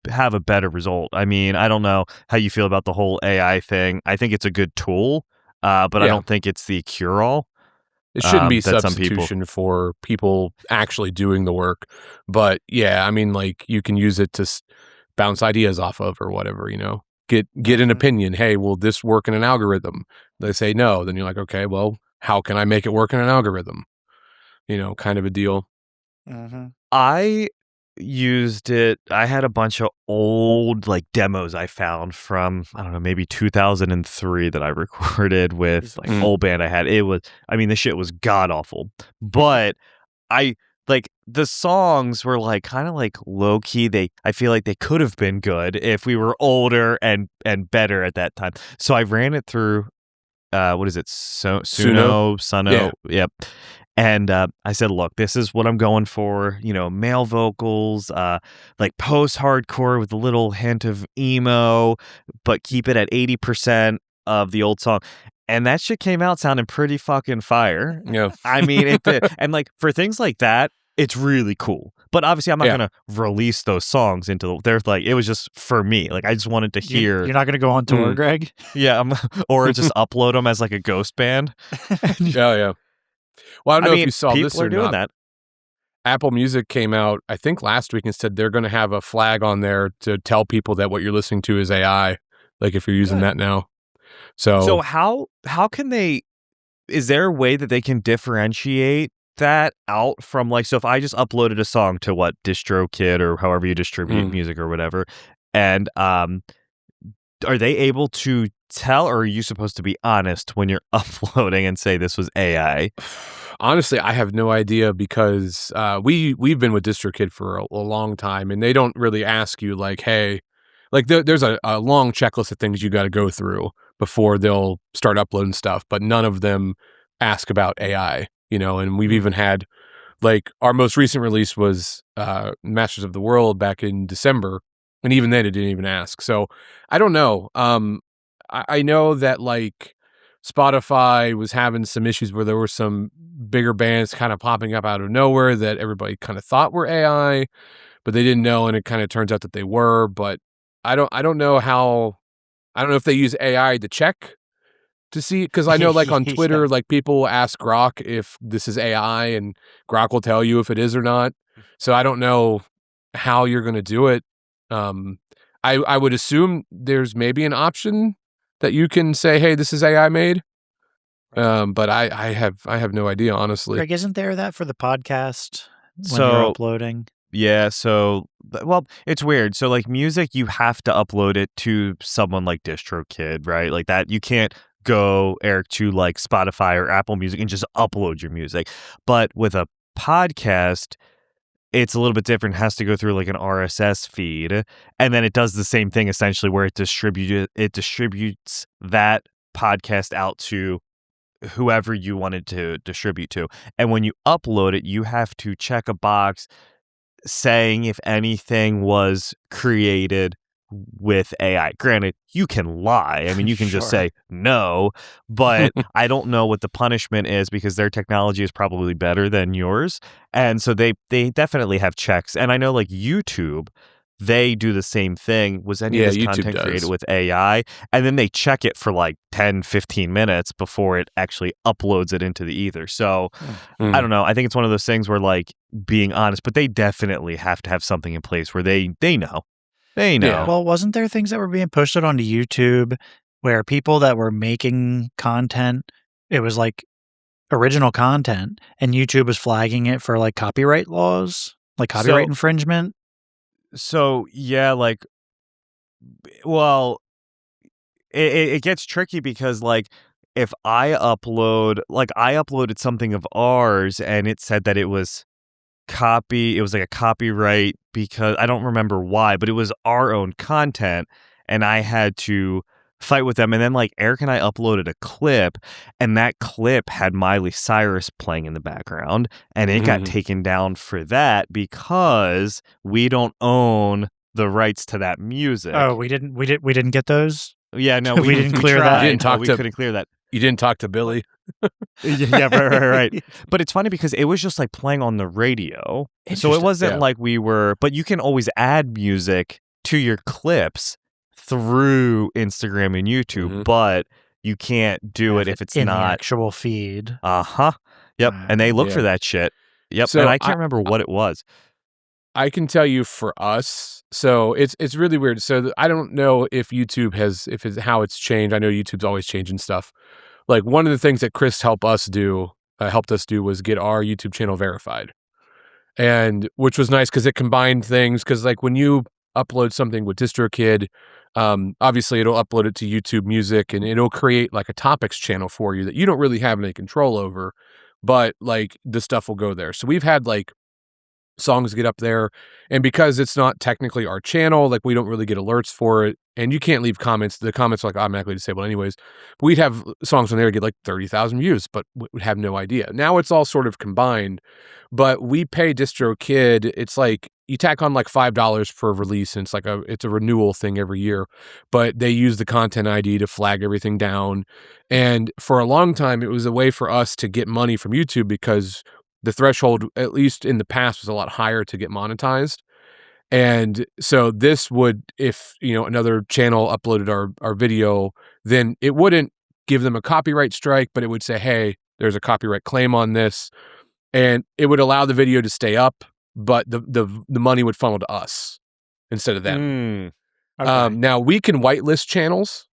have a better result. I mean, I don't know how you feel about the whole AI thing. I think it's a good tool, but I don't think it's the cure-all. It shouldn't be that some people- substitution for people actually doing the work. But yeah, I mean, like you can use it to bounce ideas off of or whatever, you know, get an opinion. Hey, will this work in an algorithm? They say no. Then you're like, okay, well, how can I make it work in an algorithm? You know, kind of a deal. I used it. I had a bunch of old like demos I found from, I don't know, maybe 2003 that I recorded with like old band I had. It was, I mean, the shit was god awful, but I like the songs were like kind of like low key. I feel like they could have been good if we were older and better at that time. So I ran it through what is it? Suno. Yep. And I said, look, this is what I'm going for, you know, male vocals, like post-hardcore with a little hint of emo, but keep it at 80% of the old song. And that shit came out sounding pretty fucking fire. Yeah. I mean, it did. And like for things like that, it's really cool. But obviously, I'm not going to release those songs into they're like, it was just for me. Like, I just wanted to hear. You're not going to go on tour, Greg? Yeah. or just upload them as like a ghost band. Yeah. Well, I don't know if you saw this or doing not. That. Apple Music came out, I think last week, and said they're going to have a flag on there to tell people that what you're listening to is AI. Like if you're using that now. So how can they? Is there a way that they can differentiate that out from like? So if I just uploaded a song to what DistroKid or however you distribute music or whatever, and are they able to tell, or are you supposed to be honest when you're uploading and say this was AI? Honestly, I have no idea because we've been with DistroKid for a long time, and they don't really ask you like, hey, like there's a long checklist of things you got to go through before they'll start uploading stuff, but none of them ask about AI, you know. And we've even had like our most recent release was Masters of the World back in December, and even then it didn't even ask. So I don't know. I know that like Spotify was having some issues where there were some bigger bands kind of popping up out of nowhere that everybody kind of thought were AI, but they didn't know, and it kind of turns out that they were. But I don't know how. I don't know if they use AI to check to see, because I know like on Twitter, like people ask Grok if this is AI, and Grok will tell you if it is or not. So I don't know how you're going to do it. I would assume there's maybe an option that you can say, hey, this is AI made. But I have no idea, honestly. Greg, isn't there that for the podcast when So- you're uploading? Yeah, so well, it's weird. So like music, you have to upload it to someone like DistroKid, right? Like that, you can't go, Eric, to like Spotify or Apple Music and just upload your music. But with a podcast, it's a little bit different. It has to go through like an RSS feed, and then it does the same thing essentially, where it distributes that podcast out to whoever you wanted to distribute to. And when you upload it, you have to check a box saying if anything was created with AI. Granted, you can lie. I mean, you can just Sure. say no, but I don't know what the punishment is because their technology is probably better than yours. And so they definitely have checks. And I know like YouTube, they do the same thing. Was any of this YouTube content does. created with AI? And then they check it for like 10, 15 minutes before it actually uploads it into the ether. So I don't know. I think it's one of those things where like being honest, but they definitely have to have something in place where they know. They know. Yeah. Well, wasn't there things that were being pushed out onto YouTube where people that were making content, it was like original content, and YouTube was flagging it for like copyright laws, like copyright infringement? So yeah, like Well, it gets tricky because like if I uploaded something of ours and it said that it was like a copyright because I don't remember why, but it was our own content and I had to fight with them. And then like Eric and I uploaded a clip and that clip had Miley Cyrus playing in the background and it got taken down for that because we don't own the rights to that music. Oh, we didn't get those? Yeah, no, We didn't clear tried, that. You didn't talk but we to- couldn't clear that. You didn't talk to Billy. Yeah, right. But it's funny because it was just like playing on the radio. So it Interesting. wasn't Yeah. like but you can always add music to your clips through Instagram and YouTube, but you can't do it if it's in the not. actual feed. Uh-huh. Yep. And they look for that shit. Yep. So and I can't remember what it was. I can tell you for us, so it's really weird. So I don't know if YouTube how it's changed. I know YouTube's always changing stuff. Like one of the things that Chris helped us do was get our YouTube channel verified, and which was nice because it combined things. Because like when you upload something with DistroKid, obviously it'll upload it to YouTube Music, and it'll create like a topics channel for you that you don't really have any control over, but like the stuff will go there. So we've had like songs get up there, and because it's not technically our channel, like we don't really get alerts for it, and you can't leave comments. The comments are like automatically disabled anyways. But we'd have songs on there get like 30,000 views, but would have no idea. Now it's all sort of combined, but we pay DistroKid. It's like you tack on like $5 per release, and it's a renewal thing every year, but they use the content ID to flag everything down. And for a long time, it was a way for us to get money from YouTube because the threshold, at least in the past, was a lot higher to get monetized. And so this would, if another channel uploaded our video, then it wouldn't give them a copyright strike, but it would say, hey, there's a copyright claim on this. And it would allow the video to stay up, but the money would funnel to us instead of them. Okay. Now we can whitelist channels,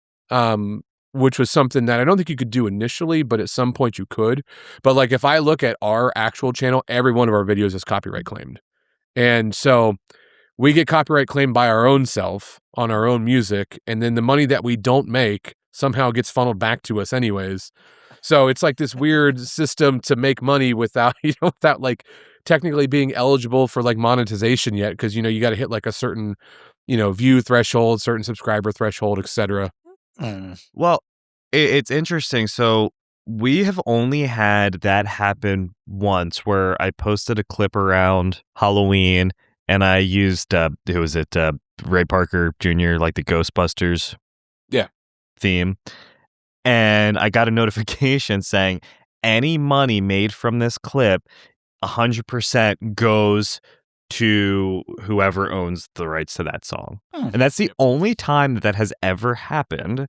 which was something that I don't think you could do initially, but at some point you could. But like if I look at our actual channel, every one of our videos is copyright claimed. And so we get copyright claimed by our own self on our own music. And then the money that we don't make somehow gets funneled back to us anyways. So it's like this weird system to make money without like technically being eligible for like monetization yet. Cause you got to hit like a certain, view threshold, certain subscriber threshold, etc. Well, it's interesting. So we have only had that happen once where I posted a clip around Halloween and I used, who was it? Ray Parker Jr., like the Ghostbusters theme. And I got a notification saying any money made from this clip, 100% goes to whoever owns the rights to that song. And that's the only time that has ever happened.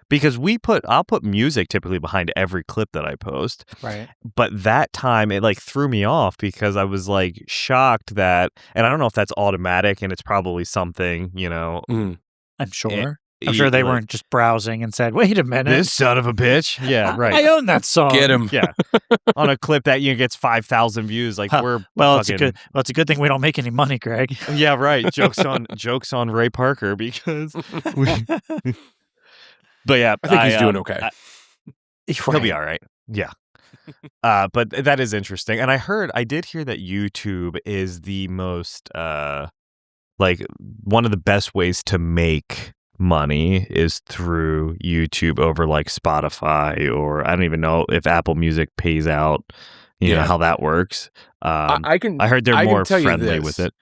Because I'll put music typically behind every clip that I post. Right. But that time it like threw me off because I was like shocked that, and I don't know if that's automatic and it's probably something, I'm sure. I'm sure they weren't just browsing and said, wait a minute. This son of a bitch. Yeah, right. I own that song. Get him. Yeah. On a clip that gets 5,000 views. Like we're it's a good thing we don't make any money, Greg. Yeah, right. Jokes on Ray Parker because But yeah, I think he's doing okay. He'll be all right. Yeah. But that is interesting. And I did hear that YouTube is the most, like one of the best ways to make money is through YouTube over like Spotify, or I don't even know if Apple Music pays out, know how that works. I heard they're more friendly with it.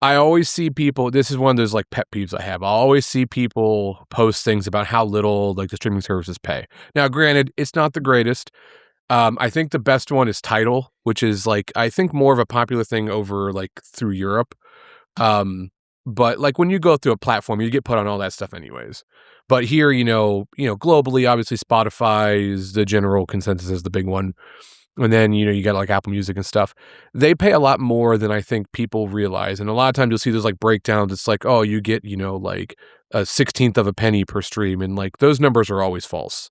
I always see people, this is one of those like pet peeves I have. I always see people post things about how little like the streaming services pay. Now, granted, it's not the greatest. I think the best one is Tidal, which is like, I think more of a popular thing over like through Europe. But like when you go through a platform, you get put on all that stuff anyways. But here, globally, obviously Spotify is the general consensus is the big one. And then, you got like Apple Music and stuff. They pay a lot more than I think people realize. And a lot of times you'll see those like breakdowns. It's like, oh, you get, like a 16th of a penny per stream. And like those numbers are always false.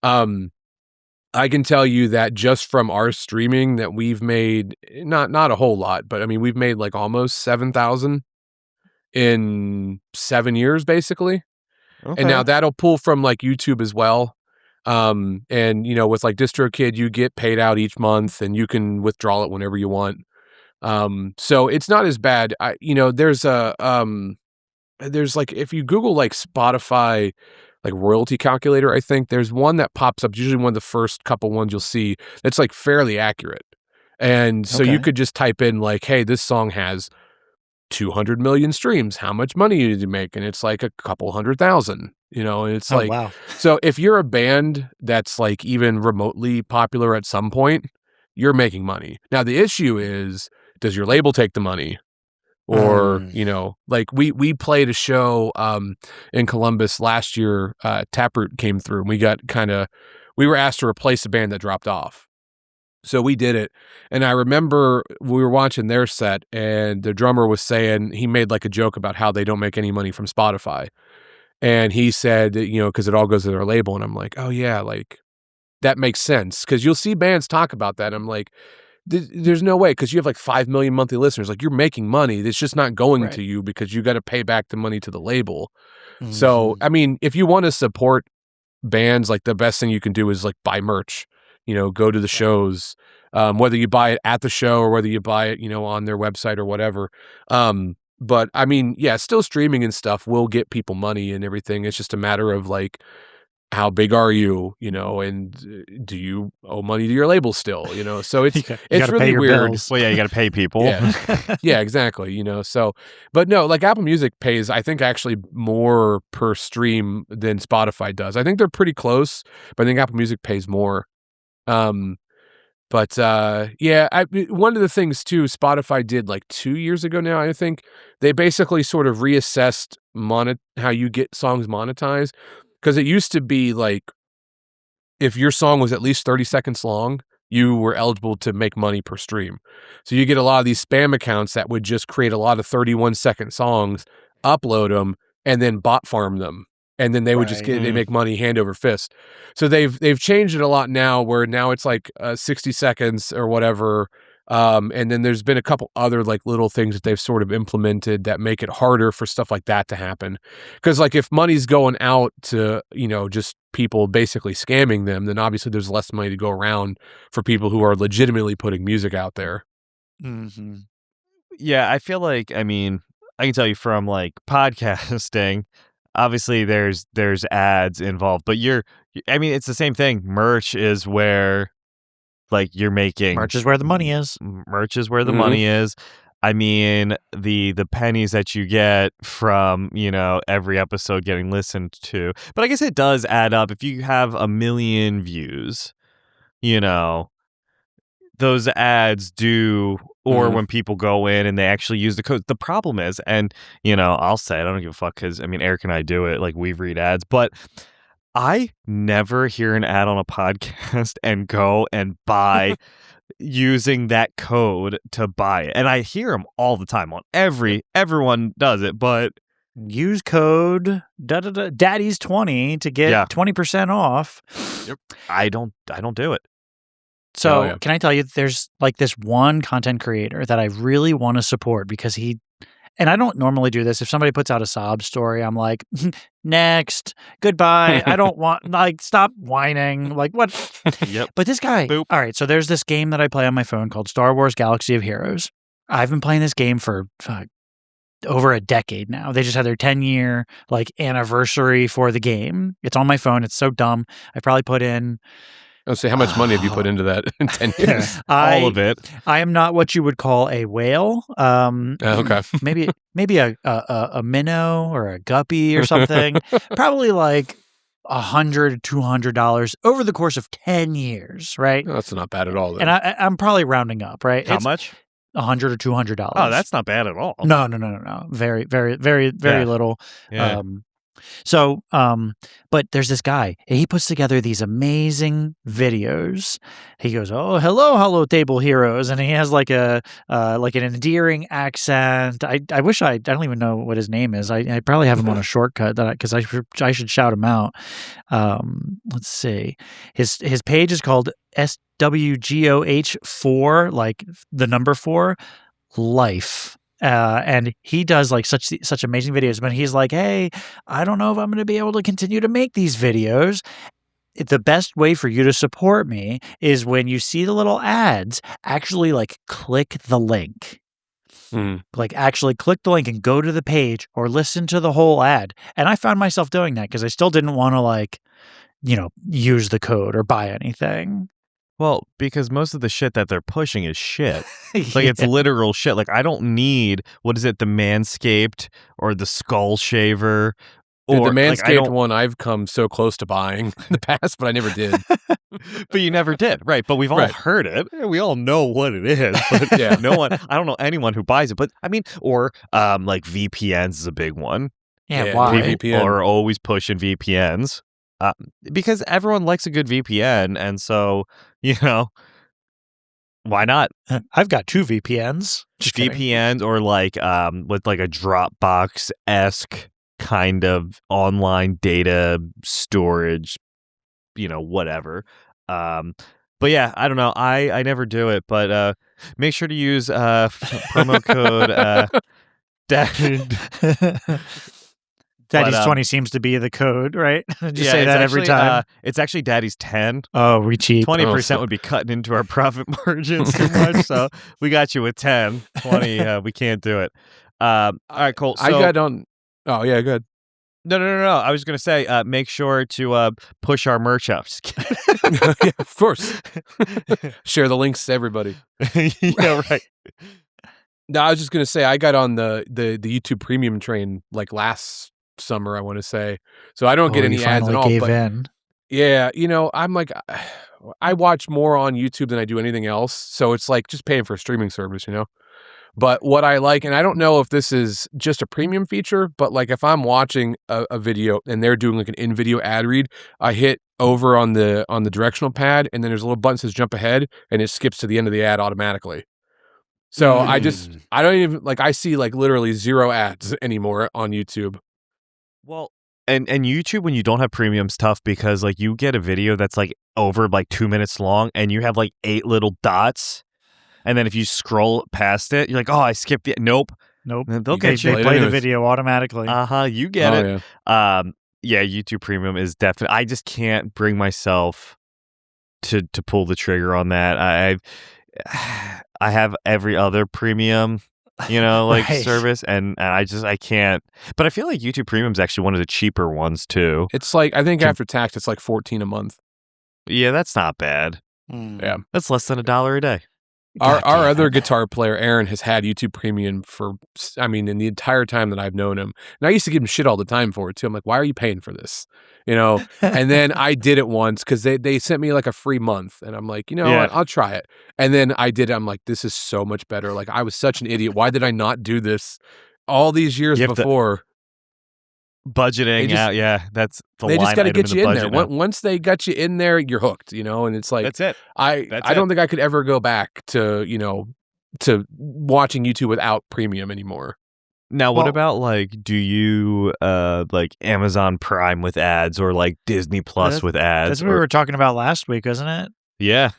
I can tell you that just from our streaming that we've made, not a whole lot, but I mean, we've made like almost 7,000. in 7 years, basically. Okay. And now that'll pull from like YouTube as well. And you know, with like DistroKid, you get paid out each month and you can withdraw it whenever you want. So it's not as bad. There's like, if you Google like Spotify, like royalty calculator, I think there's one that pops up, usually one of the first couple ones you'll see that's like fairly accurate. And so you Okay. could just type in like, hey, this song has 200 million streams. How much money did you make? And it's like a couple 100,000, and it's Oh, like, wow. so if you're a band that's like even remotely popular at some point, you're making money. Now, the issue is, does your label take the money? Or, like we played a show in Columbus last year. Taproot came through and we were asked to replace a band that dropped off. So we did it. And I remember we were watching their set and the drummer was saying, he made like a joke about how they don't make any money from Spotify. And he said, because it all goes to their label. And I'm like, oh yeah, like that makes sense. Because you'll see bands talk about that. I'm like, there's no way, because you have like 5 million monthly listeners. Like, you're making money. It's just not going to you because you got to pay back the money to the label. Mm-hmm. So, I mean, if you want to support bands, like the best thing you can do is like buy merch, go to the shows, whether you buy it at the show or whether you buy it, on their website or whatever. But I mean, yeah, still streaming and stuff will get people money and everything. It's just a matter of like, how big are you, and do you owe money to your label still, so it's really weird. Bills. Well, yeah, you got to pay people. Yeah, exactly. So, but no, like Apple Music pays, I think, actually more per stream than Spotify does. I think they're pretty close, but I think Apple Music pays more. One of the things too, Spotify did like 2 years ago now, I think, they basically sort of reassessed how you get songs monetized. Because it used to be like, if your song was at least 30 seconds long, you were eligible to make money per stream. So you get a lot of these spam accounts that would just create a lot of 31-second songs, upload them, and then bot farm them. And then they would just they make money hand over fist. So they've changed it a lot now, where now it's like 60 seconds or whatever. And then there's been a couple other like little things that they've sort of implemented that make it harder for stuff like that to happen. Because like if money's going out to, just people basically scamming them, then obviously there's less money to go around for people who are legitimately putting music out there. Mm-hmm. Yeah, I feel like, I mean, I can tell you from like podcasting, obviously there's ads involved, but it's the same thing. Merch is where like you're making. Merch is where the money is. Merch is where the money is. I mean, the pennies that you get from, every episode getting listened to. But I guess it does add up. If you have 1 million views, those ads do, or when people go in and they actually use the code. The problem is, and, I'll say, I don't give a fuck because, I mean, Eric and I do it, like we read ads, but I never hear an ad on a podcast and go and buy using that code to buy it. And I hear them all the time on everyone does it, but use code Daddies 20 to get 20% off. Yep. I don't do it. So can I tell you, there's like this one content creator that I really want to support because and I don't normally do this. If somebody puts out a sob story, I'm like, next, goodbye. I don't want, like, stop whining. Like, what? Yep. But this guy, Boop. All right, so there's this game that I play on my phone called Star Wars Galaxy of Heroes. I've been playing this game for over a decade now. They just had their 10-year, like, anniversary for the game. It's on my phone. It's so dumb. I probably put in... I'll say, how much money have you put into that in 10 years? All of it. I am not what you would call a whale. Okay. maybe a minnow or a guppy or something. Probably like $100, $200 over the course of 10 years, right? Oh, that's not bad at all. Then. And I'm probably rounding up, right? How much? $100 or $200. Oh, that's not bad at all. No. Very, very, very, very little. Yeah. But there's this guy, he puts together these amazing videos. He goes, "Oh, hello table heroes." And he has like an endearing accent. I don't even know what his name is. I probably have him on a shortcut because I should shout him out. Let's see. His page is called SWGOH4, like the number 4, life. and he does like such amazing videos. But he's like, hey, I don't know if I'm going to be able to continue to make these videos. The best way for you to support me is when you see the little ads, actually like click the link. Like actually click the link and go to the page or listen to the whole ad. And I found myself doing that because I still didn't want to like, use the code or buy anything. Well, because most of the shit that they're pushing is shit. Like it's literal shit. Like I don't need, what is it, the Manscaped or the Skull Shaver. Dude, Or the Manscaped like, one I've come so close to buying in the past, but I never did. But you never did, right? But we've all heard it. We all know what it is. But Yeah. no one, I don't know anyone who buys it. But I mean, or like VPNs is a big one. Yeah, why? VPN. People are always pushing VPNs because everyone likes a good VPN, and so why not? I've got 2 VPNs. Just kidding. VPNs or like with like a Dropbox-esque kind of online data storage, whatever. But yeah, I don't know. I never do it, but make sure to use promo code Daddies 20 seems to be the code, right? Just say it's that every actually, time. It's actually Daddy's 10. Oh, we cheap. 20% would be cutting into our profit margins too much, so we got you with 10. 20, we can't do it. All right, Cole. So, I got on. Oh yeah, good. No. I was going to say, make sure to push our merch up. Just kidding. Yeah, of course. Share the links to everybody. Yeah, right. No, I was just gonna say I got on the YouTube Premium train like last summer, I want to say. So I don't get any ads at all. Gave but in. yeah, I'm like, I watch more on YouTube than I do anything else. So it's like just paying for a streaming service, But what I like, and I don't know if this is just a premium feature, but like if I'm watching a video and they're doing like an in-video ad read, I hit over on the directional pad, and then there's a little button that says jump ahead, and it skips to the end of the ad automatically. So I don't even like, I see like literally 0 ads anymore on YouTube. Well, and YouTube, when you don't have premium's tough because like you get a video that's like over like 2 minutes long and you have like 8 little dots. And then if you scroll past it, you're like, oh, I skipped it. Nope. They'll get you. They play the video automatically. You get it. Yeah. Yeah, YouTube Premium is definitely. I just can't bring myself to pull the trigger on that. I have every other premium, like Right. service, and I can't. But I feel like YouTube Premium is actually one of the cheaper ones too. It's like, I think after tax, it's like $14 a month. Yeah, that's not bad. Yeah. That's less than $1 a day. Our other guitar player, Aaron, has had YouTube Premium for, in the entire time that I've known him. And I used to give him shit all the time for it, too. I'm like, why are you paying for this? And then I did it once because they sent me like a free month. And I'm like, what? I'll try it. And then I did it. I'm like, this is so much better. Like, I was such an idiot. Why did I not do this all these years before? Budgeting out, yeah, that's the they line just got to item get in you the in there. budget now. Once they got you in there, you're hooked, and it's like That's it. I don't think I could ever go back to to watching YouTube without premium anymore. Now, what about like, do you like Amazon Prime with ads or like Disney Plus with ads? That's what we were talking about last week, isn't it? Yeah.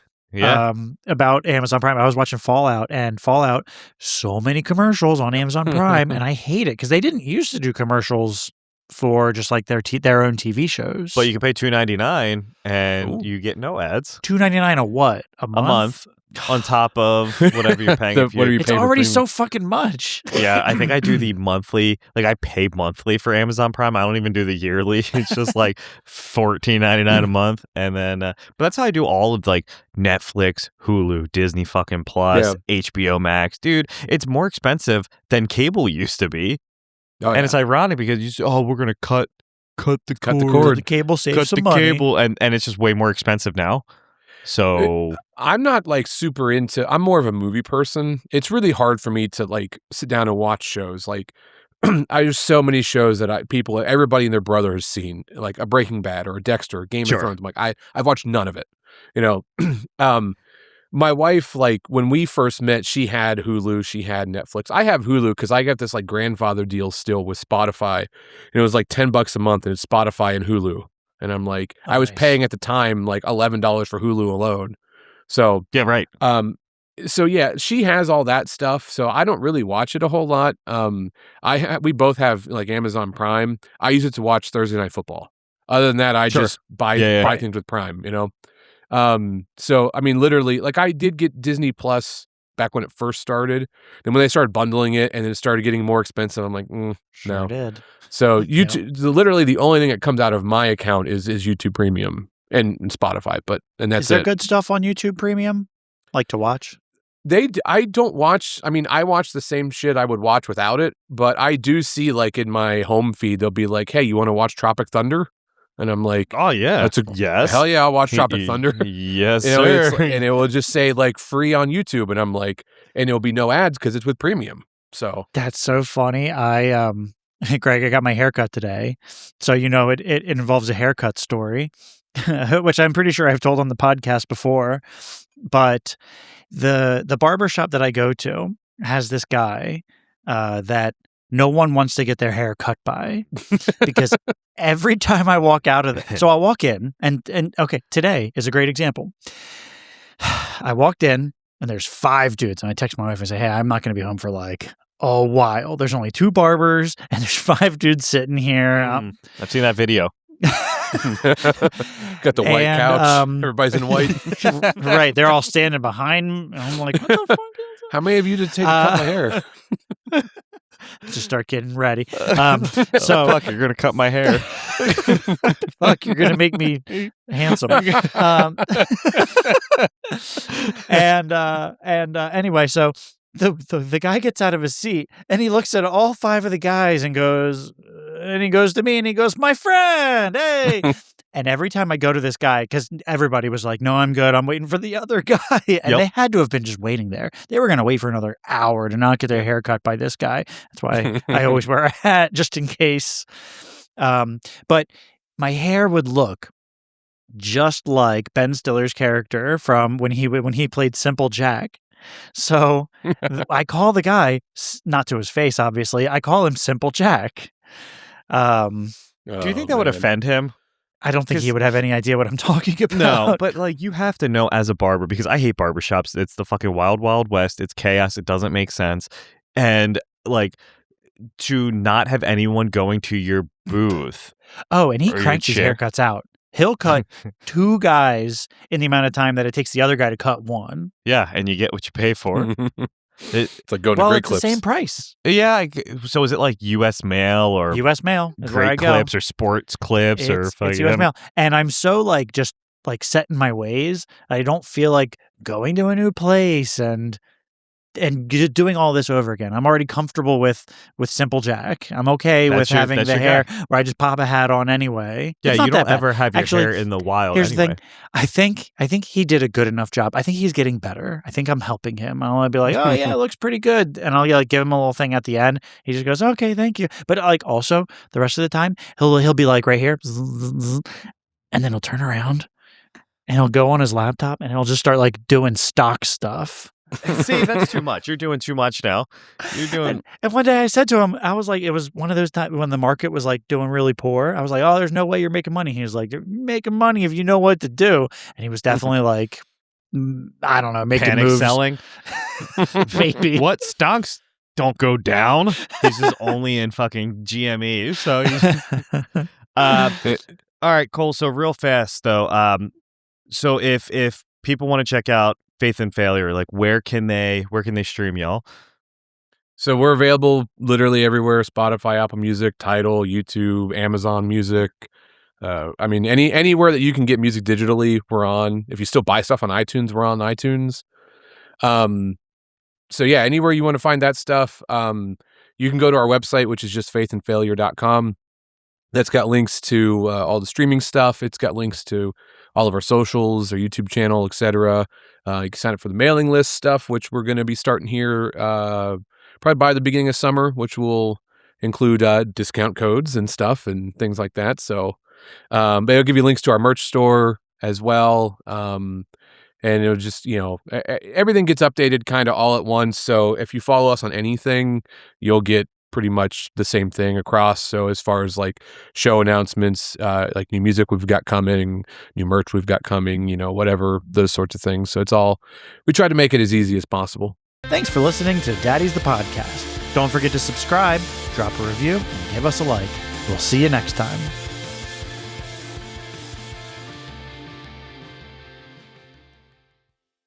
About Amazon Prime. I was watching Fallout, and Fallout, so many commercials on Amazon Prime, and I hate it because they didn't used to do commercials for just like their own TV shows. But you can pay $2.99 and you get no ads. $2.99 a what? A month? On top of whatever you're paying. It's already so fucking much. Yeah, I think I do the monthly. Like I pay monthly for Amazon Prime. I don't even do the yearly. It's just like $14.99 a month, and then. But that's how I do all of like Netflix, Hulu, Disney fucking Plus, HBO Max. Dude, it's more expensive than cable used to be, and it's ironic because you say, "Oh, we're gonna cut the cord. The cable saves cut some the money. cable," and it's just way more expensive now. So I'm not like super into. I'm more of a movie person. It's really hard for me to like sit down and watch shows. Like there's so many shows that everybody and their brother has seen, like a Breaking Bad or a Dexter, Game of Thrones. I'm like I've watched none of it. My wife, like when we first met, she had Hulu, she had Netflix. I have Hulu because I got this like grandfather deal still with Spotify, and it was like $10 a month, and it's Spotify and Hulu. And I'm like, I was paying at the time like $11 for Hulu alone. So yeah, right. So yeah, she has all that stuff. So I don't really watch it a whole lot. We both have like Amazon Prime. I use it to watch Thursday Night Football. Other than that, I Sure. just buy Yeah. things with Prime. You know. So I mean, literally, like I did get Disney Plus back when it first started. Then when they started bundling it and it started getting more expensive, I'm like, Sure no. did. So Yep. YouTube, literally the only thing that comes out of my account is YouTube Premium and Spotify. And that's Is there it. good stuff on YouTube Premium, like to watch? I don't watch. I mean, I watch the same shit I would watch without it, but I do see like in my home feed they'll be like, "Hey, you want to watch Tropic Thunder?" And I'm like, Oh yeah. yes, hell yeah, I'll watch Tropic Thunder." Yes, You know, sir. and it will just say like free on YouTube, and I'm like, and it'll be no ads because it's with premium. So That's so funny. Greg, I got my haircut today, so it involves a haircut story, which I'm pretty sure I've told on the podcast before. But the barber shop that I go to has this guy that no one wants to get their hair cut by because every time I walk out of it, so I walk in and okay, today is a great example. I walked in and there's 5 dudes, and I text my wife and say, "Hey, I'm not going to be home for like a while. There's only 2 barbers and there's 5 dudes sitting here." I've seen that video. Got the white couch. Everybody's in white. Right, they're all standing behind me. And I'm like, what the fuck is that? How many of you did it take to cut my hair? Just start getting ready. So fuck, you're gonna cut my hair. Fuck, you're gonna make me handsome. Anyway, so the guy gets out of his seat and he looks at all 5 of the guys and he goes to me and he goes, "My friend, hey." And every time I go to this guy, because everybody was like, "No, I'm good. I'm waiting for the other guy." And they had to have been just waiting there. They were going to wait for another hour to not get their hair cut by this guy. That's why I always wear a hat just in case. But my hair would look just like Ben Stiller's character from when he played Simple Jack. So I call the guy, not to his face, obviously. I call him Simple Jack. Do you think that would offend him? I don't think he would have any idea what I'm talking about. No, but like you have to know as a barber, because I hate barbershops. It's the fucking wild, wild west. It's chaos. It doesn't make sense. And like to not have anyone going to your booth. Oh, and he cranks his haircuts out. He'll cut 2 guys in the amount of time that it takes the other guy to cut 1. Yeah, and you get what you pay for. It's like going to Great Clips. It's the same price. Yeah, so is it like U.S. Mail or U.S. Mail is where I Great go. Clips or Sports Clips or fucking it's U.S. Mail, and I'm so like just like set in my ways. I don't feel like going to a new place and doing all this over again. I'm already comfortable with Simple Jack. I'm okay with having the hair where I just pop a hat on anyway. Yeah, you don't bad. ever have your Actually, hair in the wild. Here's anyway. the thing. I think he did a good enough job. I think he's getting better. I think I'm helping him. I'll be like, "Oh yeah, it looks pretty good," and I'll like give him a little thing at the end. He just goes, "Okay, thank you." But like also the rest of the time, he'll be like right here, and then he'll turn around and he'll go on his laptop and he'll just start like doing stock stuff. See, that's too much. You're doing too much now. You're doing. And one day I said to him, I was like, it was one of those times when the market was like doing really poor. I was like, "Oh, there's no way you're making money." He was like, "You're making money if you know what to do." And he was definitely like, I don't know, making Panic moves. selling. Maybe. What stocks don't go down? He's just only in fucking GME. So he's. All right, Cole. So real fast though. So if people want to check out Faith and Failure, like where can they stream y'all? So we're available literally everywhere: Spotify, Apple Music, Tidal, YouTube, Amazon Music. I mean, anywhere that you can get music digitally, we're on. If you still buy stuff on iTunes, we're on iTunes. So yeah, anywhere you want to find that stuff, you can go to our website, which is just faithandfailure.com. That's got links to all the streaming stuff. It's got links to all of our socials, our YouTube channel, etc. You can sign up for the mailing list stuff, which we're going to be starting here probably by the beginning of summer, which will include discount codes and stuff and things like that. So but it'll give you links to our merch store as well. And it'll just, everything gets updated kind of all at once. So if you follow us on anything, you'll get pretty much the same thing across. So as far as like show announcements, like new music we've got coming, new merch we've got coming, whatever, those sorts of things. So we try to make it as easy as possible. Thanks for listening to Daddies the Podcast. Don't forget to subscribe, drop a review, and give us a like. We'll see you next time.